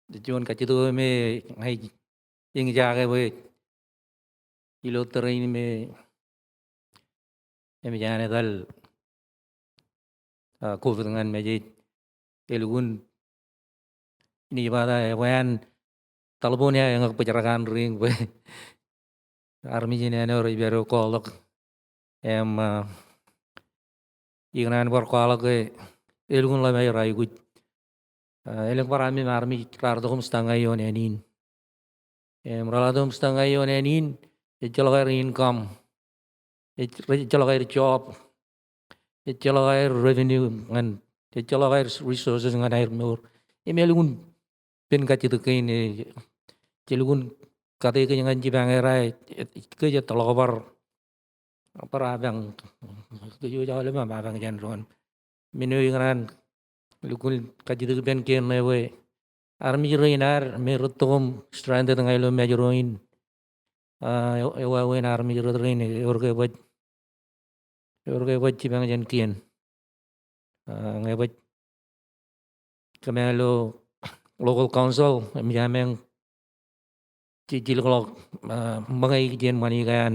Dijual kaji tu me hai yang jaga we ilo terrain me jangan dal COVID dengan Mejit Telugun ini pada bayan teleponnya yang pecerakan ring we army jenis orang biar kolok ingnan berkolok ke Telugun lah bayar ayu eleng para army kelar tu setengah yon enin meraladum setengah yon enin jalur income jalur job jalur revenue ngan jalur resources ngan air nur emelun pen kaci tu kain Telugun kata ke jangan jibang erai ke je telabar parabang tuju jauh lama parabang jan ron minui ngaran lukul kajidu ben ken lewe armi roinar merutom stranded ngai lo mejuroin ewa wen armi roin urge baj cibang jan kien ngai baj kamelo local council jameng cicil kalau mangai jen mani kan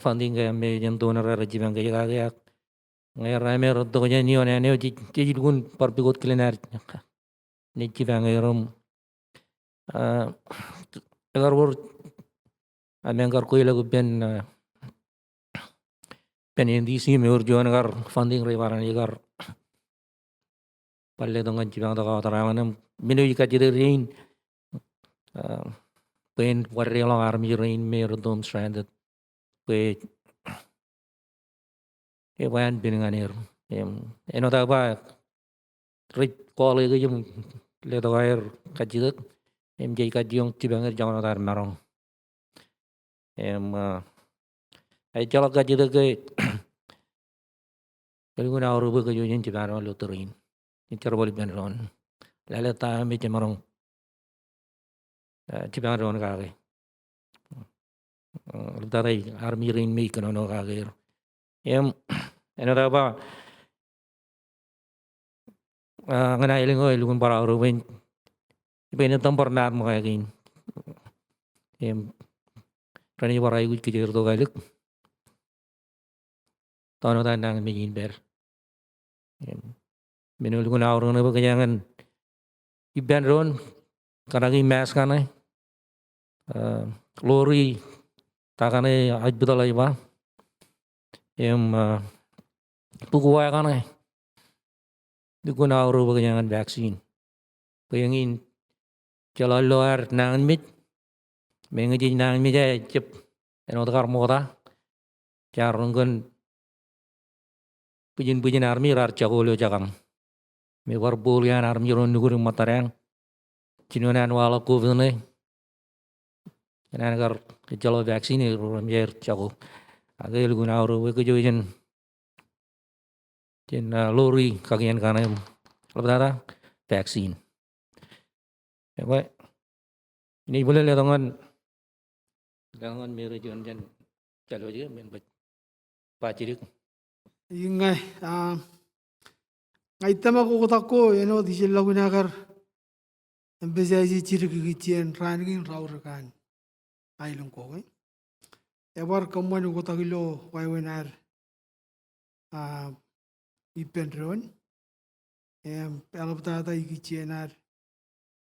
funding ke me jen tu nara cibang ke kaya ngai rame roto jan nion ane cicil gun parpigot klinar ni cibang ngai rom agar wor ameng kar koy lagu ben indi si me urjuan agar funding re baran agar palle dongan cibang to tarangan minu jika jirin pen warre long army rain me rodom stranded pe wan binanganir eno ta ba rit call ke jum le to air kajidek jai kajiong cibang jangan tar marong ai chala kajidek ke Kaligun auru ke jujun cibang lo terin incar boli ben ron lele ta me cemarong cibang ron kage darai army rain me kono kage eno ta ba ngana ilingo ilugun para auru ben ben tampar nar mo kagin rani warai gu kijir to galuk tono ta nang me ber menul gun auru ne ba jangan iban ron karagi mas kanai lori takane aj betul ba pukuwa kanai gun auru ba jangan vaksin pengin chala luar nang mit mengaji nang mit cep eno takar mota carunggun pujin army rar cagolo jakang me war bolian army ron nugur Motellang cinunan wala kuvene enagar kecalo vaksin ron yer cago agel guna oro we kejojen jen lori kagian kanem lebara vaksin ini boleh lihat dengan mere jon jen calo je men pacirik
Ingai ngai tama ko tako di sila gunagar empecé a decir que kitchen ranking raurakan ailung ko ebar kamwan ko takilo waiwenar ipendron pelabta ta kitchenar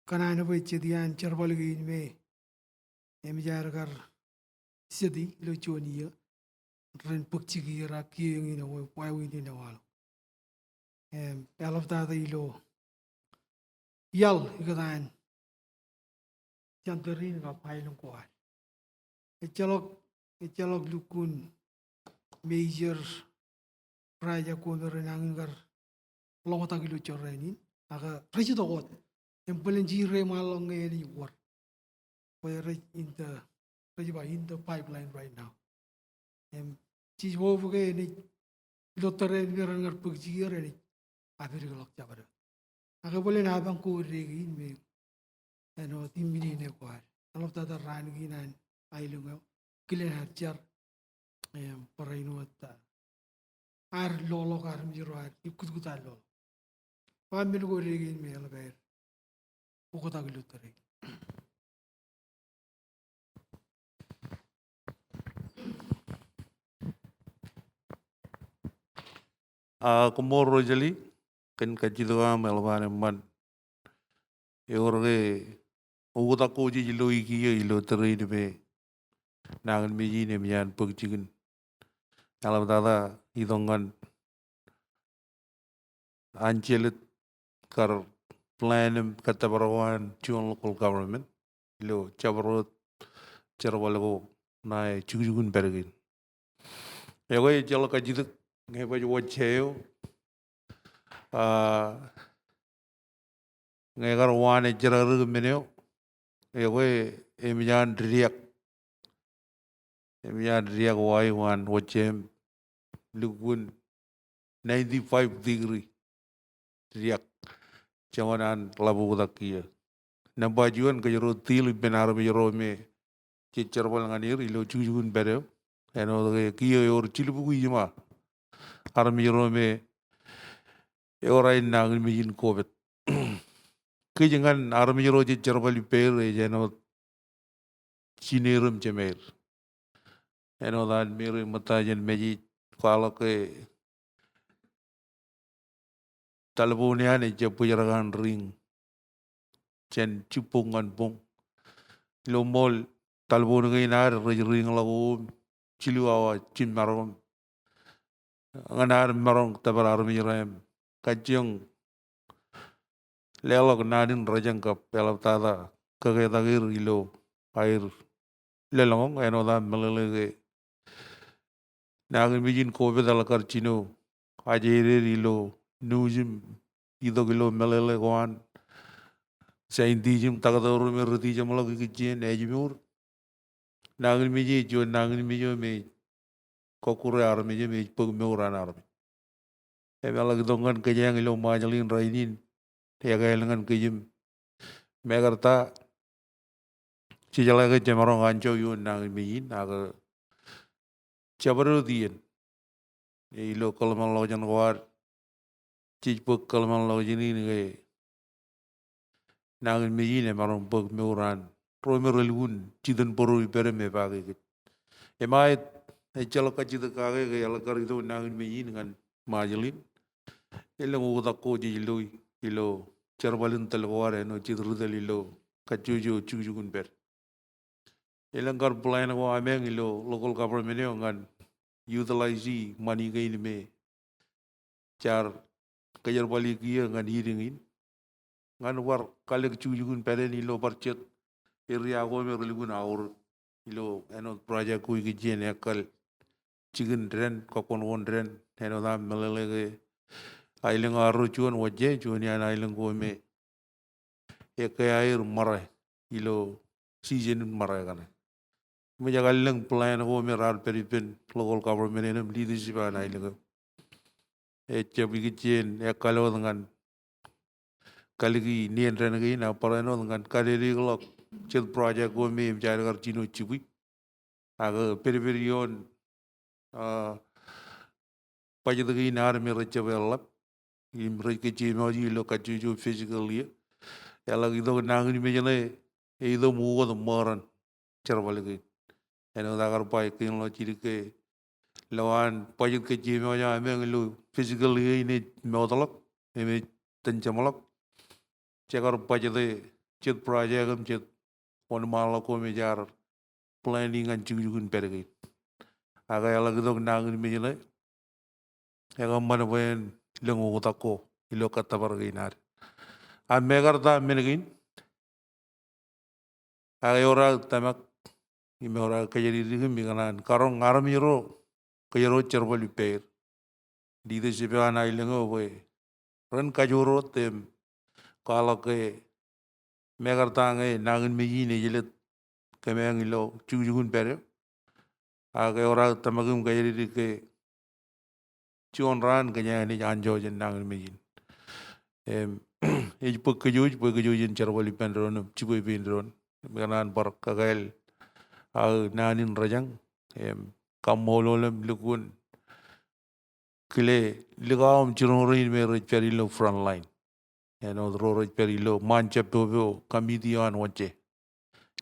kanana bo chedian charbal gi me jar sedi lo choni ren pukchi gi ra ki ngi no waiwini no wal pelabta ta ilo yal igadan chantarin ga pailung ko echalok lukun major praja ko renangar lomata gilu chorrenin aga preju to got empelen jire malong ngeni war where in the pipeline right now chi wo ge ni lotere ngar pugji re ni abir galok jabar aga boleh na bang ko regi me eno timbini ne ko alok ta ran gi nan ailungo kilen harjar parainu ta ar lolo kar miro ar ikut kutal lo pambil ko regi me alber ko ta glutere
Kumor Rosalie kan kajidoa melwane man yorge uta ko ji lo iki ilo teri de nangan meji ne mian pugjigen alam dada idongan anchelit kar plan kata barawan chun local government lo chabarot charwalago nai chujugun bergin egoy jalo kajidik ngai baju wacheo ngai gar wane jararu meneo egoy emian riak Emian riak wai wan wacem lukun 95 degree riak janganan labu dakia. Nambajuan kajero til benar bejero me cicerbal nganir ilo cujun bere. Eno de kia yor cilbu jema. Aram bejero me eorai nang mijin kobet. Kejangan aram bejero cicerbal per jeno cinerum cemer. Eno dan mere matajan Mejit kalau ke teleponnya ni cepu jaragan ring cen cipungan pung lomol telepon ngai nar ring lagu ciluawa cin marom nganar marong tabar armi ram kacang lelok nadin rajang kap pelap tada kagir ilo air lelong eno dan melelege nagin bijin kobe dalakar cino ajere ilo nujim ido kilo melele kawan saintijim takador me rutijam lagi kecien ejimur nagin miji jo nagin mijo me kokure armi je me pug me uran armi emela gidongan kejang ilo majalin rainin ya gaelangan kejim megarta cijala ke jamarong anjo yo nagin miji naga cabaru dien ilo kalman lo jan war cijpuk kalman lo jini ni nangin miji ne marong pug me uran Romer relgun cidan poru ipere me pagi kit. Emai ecalo kacida kage ke alakar itu nangin miji dengan majalin. Elang utak ko jiloi ilo cerbalin telwar no cidru delilo kacujo cujugun ber. Elang kar plan ko ameng ilo local government yo ngan utilize money gain me car kajar bali kia ngan hiringin ngan war kalek cujugun pere ilo parcet area ko me relgun aur ilo eno project ko ki jen ekal chicken dren kokon won dren eno da melele ailing aru chuan waje chuan ya ailing ko me air mare ilo season mare kana me jagaleng plan ko me rar peripen local government enam leadership an ailing chabi ki jen ekalo dengan kaligi nien dren gi na parano dengan kaleri lok chet project ko me jar gar chino chibi aga periperion pajadagi nar me rechavelap imre ke chimo ji lo kachuju physically ela gido nangni me jale eido mugo the moran charbaligi eno dagar pai kin lo chirike lawan pajad ke chimo ja me lo physically ni modalak me tanchamalak chegar pajade chet project chet on malako me jar planning and chujugun pergi aga ela gido nangni me jale ega man wen lengo utako ilo katabar ginar a megarda menegin aga ora tamak imora kajeri digim biganan karong ngaramiro kajero cherbali per dide sibana ilengo we ren kajuro tem kala ke megarda nge nangin meji ne jilet kemeng ilo chujugun per aga ora tamagum kajeri ke chuon ran kanya ni anjo jen nangin meji puk kejuj cherbali pendron chibu pendron biganan bar kagael nanin rajang kamololem lukun kile ligawam chirorin me perilo front line eno ro perilo mancha pobo kamidian wache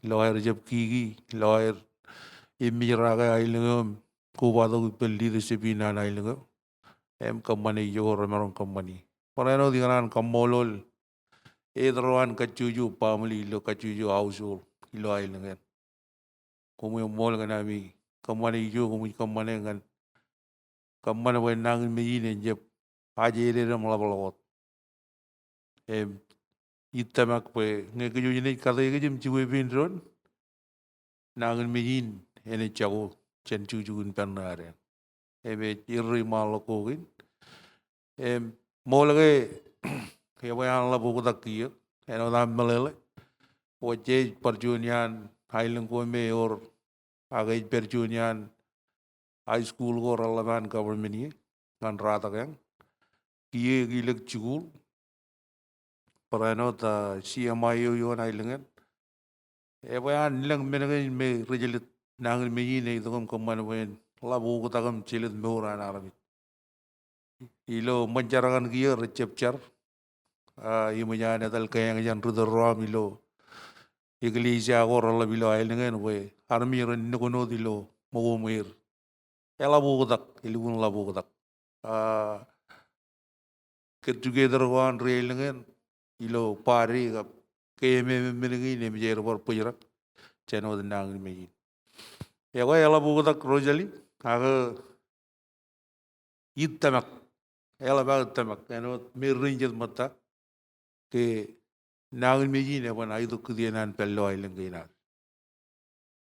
loer jab kigi loer imiraga ailengom kubado pel leadership ina ailengom company yo remarong company parano diganan kamolol edroan kachuju family lo kachuju household ilo ailengem como mol ganami company yo como company ngan company wen nang mejine jeb ajere ram labalot itamak pe ngekeju ni kade kejem chiwe pindron nang mejin ene chago chen chujugun panare ebe irri maloko gin molge ke wayan labu dakiyo eno dam melele oje parjunian hailing ko me or agay perjunian high school ko ralaman government ni ngan rata kang kiye gilek chukul parano ta CMIO yon ailengan bayan nilang menangin me rejelit nangin me yine itong kuman wen labu ko takam chilit mura na aramit ilo manjarakan kiye recepcar imunya natal kayang jan rudoram ilo iglesia ko ralabilo ailengan we army ren nukono dilo mogumir labu ko tak ilibun labu ko tak get together one railengan ilo pari kap KMM menengi ne mejer por pujrak cheno nang meji ya ko ela bu tak Rosalie aga ittamak ela ba ittamak eno mirrinjet matta ke nang meji ne ban aidu kudianan pello ailengina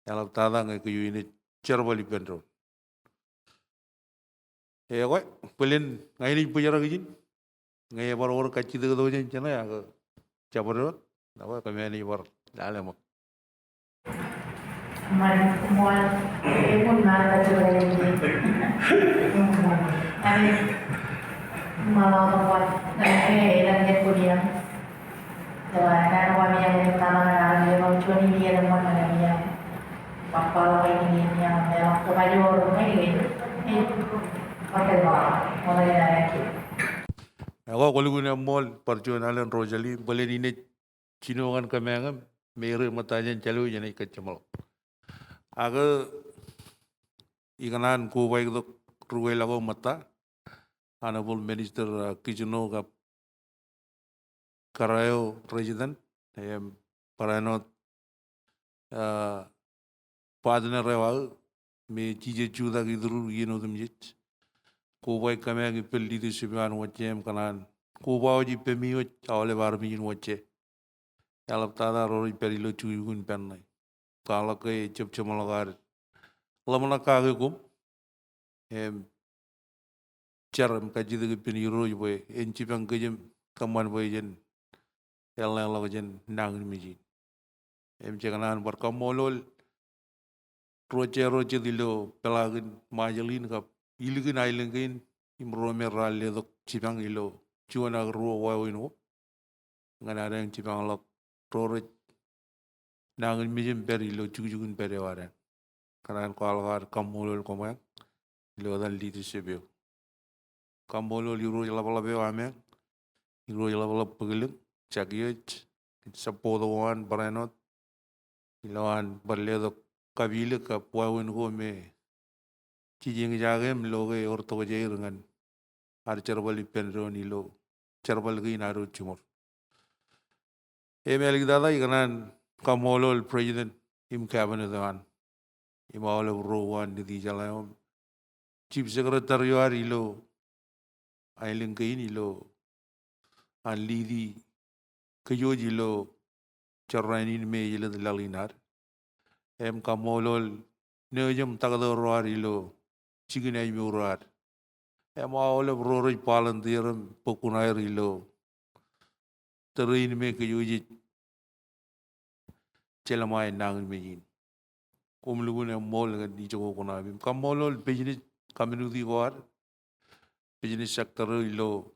ela tada ngai ku yini cherbali pendro ya ko pelin ngai ni pujrak jin ngai bar or kachi de do jen chena ya ko chabro nawa kameni bar dalemo
Mual, pun nara curai ini. Ani malah buat langit kuliah. Jalan kami yang pertama kali orang cuma ini dia teman kami yang bakal ini yang kemajuan orang ini pakai mulai dari.
Ako kuluguna mall perjuangan Rosalie boleh ini Cino kan kamengam mere matajan Jaluit janai kacamal. Aga ikanan ko baik dok ruway lago mata Honorable Minister Kijino ka Karayo President parano padana rewa me chije chuda gidru yino dumjit ko baik kameng ipel leadership an wachem kanan ko bawaji pemiyo awale bar mi wache Alap tada rori perilo cuyugun pennai. Kalau ke cep cemalagar, lamana kage kum, ceram kaji degi peniro boy, encipang kejem kaman boy jen, elang jen nang miji. Cekanan berkamolol, roce dilo pelagin majalin kap, iligin ailengin, imrome ralle dok cipang ilo, cuana ruo wawino, ngana yang cipang lok. Torret nangin mijim peri lo jugun peri waran kanan kalgar kamolol komang lo dan leadership yo kamolol iro jala be ame iro jala pegileng chagiet support one baranot iloan berledo kabile ka puawin ko me kijing jagem loge orto jair ngan ar cherbali penro ni lo cherbal gi naru chumor Emel dada ikanan kamolol president im cabinet dan im awal rowan di jalan chief secretary ari lo Alington ilo an lidi kejoji lo charrainin me jile lalinar kamolol nejem tagador ari lo chiginay murar awal roroj palantiram pokunair ilo terin me kejoji celamai nang mejin. Kumlugun yang mall dengan di Joko Konabi. Kamolol pejini community war, pejini sektor ilo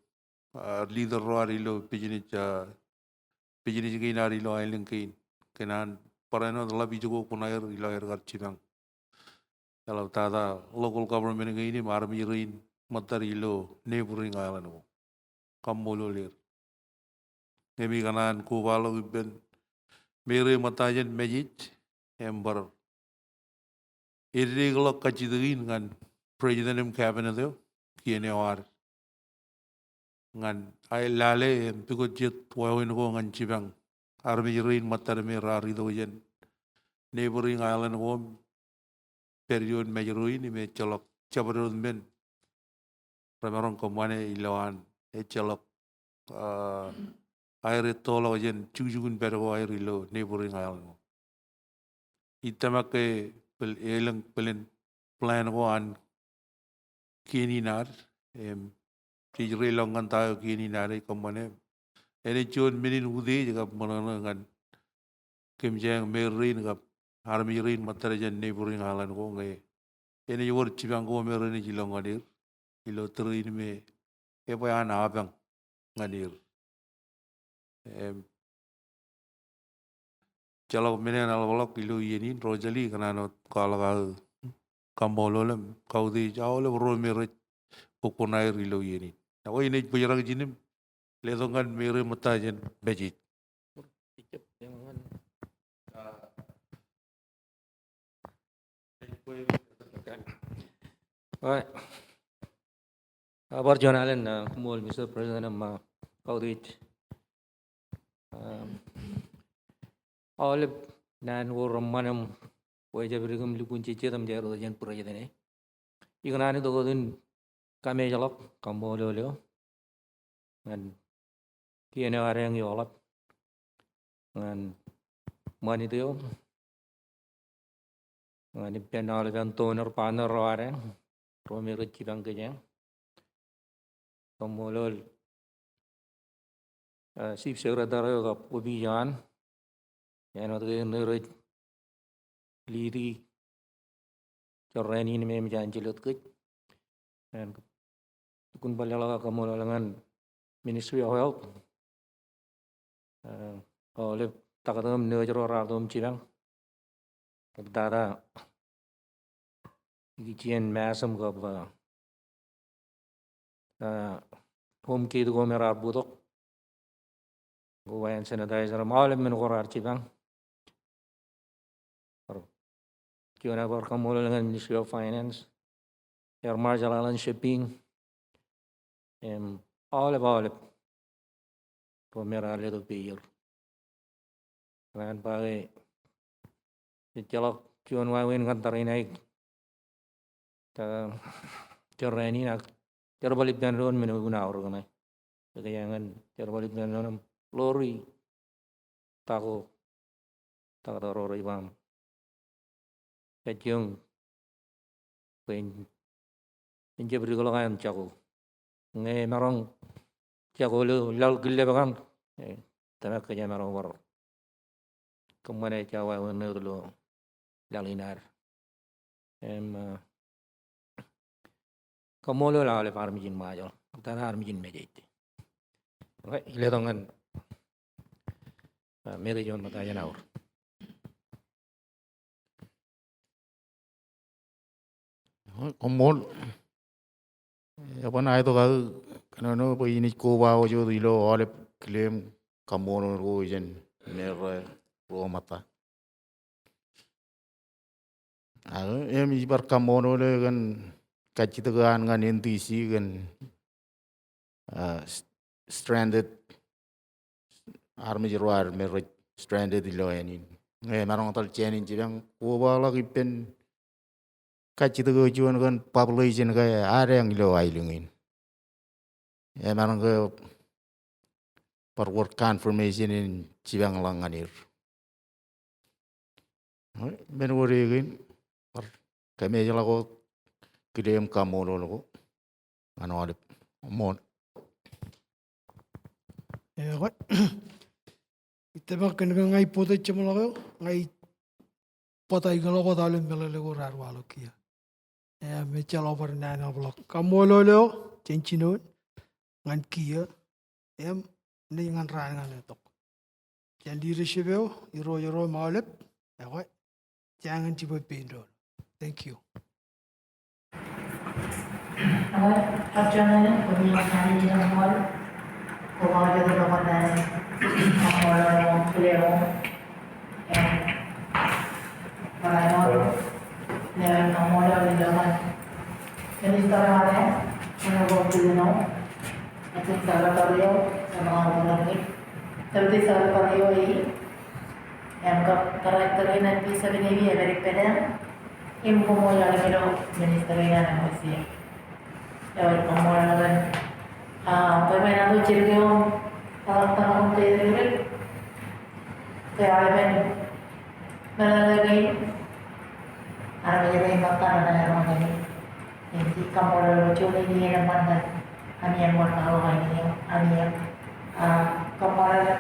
leader war ilo pejini ginar ilo Alington. Kenan parano dalam Joko Konair ilo ergar cipang. Kalau tada local government ini marmi rin matar ilo neighboring island ko. Kamololir. Nemi kanan kubalo ibben mere matajan Mejit ember irregular kacidagin ngan president cabinet yo kiene war ngan ay lale pikot jet wawin ko ngan cibang army rin matar me rari do jen neighboring island ko period mejeruin me cholok cabarod men ramarong komane ilawan cholok air tolo jen cujugun pergo air ilo neighboring island. Itama ke elang pelen plan ko an kini nar tijre longan tayo kini nar komane ene chon minin ude jaga manangan kemjang merin kap armirin matarajan neighboring alan ko ngai ene yor chibang ko mero ni jilong ngadir ilo terin me e pa ana abang ngadir chalo menen al walok ilo yenin Rosalie kana no kala ka kambololem kaudi jawle ro mero pukunair ilo yenin na oi ne bujara jinim ledongan mero matajan Mejit
Right. Abar jonalan mol Mr. President kaudit olip nan manam wajah berigam lukun cicam jaro jan pura jadene ikanani dogodin kame jalap kambololio ngan kiene areng yolap ngan manitio ngan penal dan toner panel areng romero cibang kejang kambolol sip sekretary ka ubijan yan otke neret liri correni ni mem janjilot kej dan kun balala kamololangan Ministry of Health oleh takadam nejero radom cibang dara gijian masam ka home kit go merar budok go hand sanitizer malam men gorar cibang kiona bar kamolo dengan Ministry of Finance air marjalalan shipping all go merar le do peir kan pare jalak kion wawen kan tarinai ta terreni nak terbalik dan ron menuguna orang kan kekayangan terbalik dan ron lori tako takadoro ibam kejung penje bergolongan cago nge marong cago lal gille bagan tamak kerja marong war kemana cawa menurlo lalinar kamolo la le farmijin majo tana armijin Mejit ile dongan mere jon mata janaur
Komol apa na itu kau kena apa ini kowa ojo ilo oleh claim kamono rojen nere ro mata em ibar kamono le kan kacitagan kan NTC kan stranded army jeruar mer stranded ilo ini marong tal chenin jibang kowa lagi pen kacitago juan kan population kaya ada yang ilo ailungin marong ke per work confirmation in jibang langanir men worigin kami je lagu kirim kamu lagu anu ada mon
What? Ite ba kena ngai pote cuma lagu ngai potai kalau kau dalam bela lagu raru kia. Macam apa nana blok. Kamu lalu cincin ngan kia. Ni ngan rana ngan itu. Jadi resipio iro malep. What? Jangan cuba pindah. Thank you.
Perjalanan pemilihan di Hanchor, keluarga kedatangan orang beliau, orang dengan orang di dalam minister ada, menunggu dulu, nanti sekretariat sama orang lagi, tapi sekretariat ini, yang karakternya nanti sebenarnya dari pedang. Ibu mau yang itu ministerial yang MoCIA. Jawab kamu kan, permainan tu cerita tahun cerita, kerana lagi, ada jadi makan ada orang ini. Jadi kamu lucu ni yang mana, ani yang buat kalau ini, ani yang kamu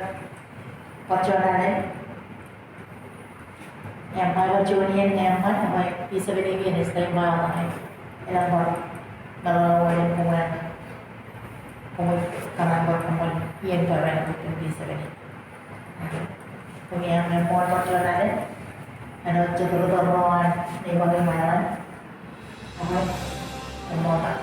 perjalanan Yang bawa junian yang mana baik V7AB ni saya bawa ni. Yang bawa yang kumul kanan kumul yang bawa yang V7AB. Kemudian yang mau berjalan ada jalur terusan di bagaimana? Apa? Semua tak.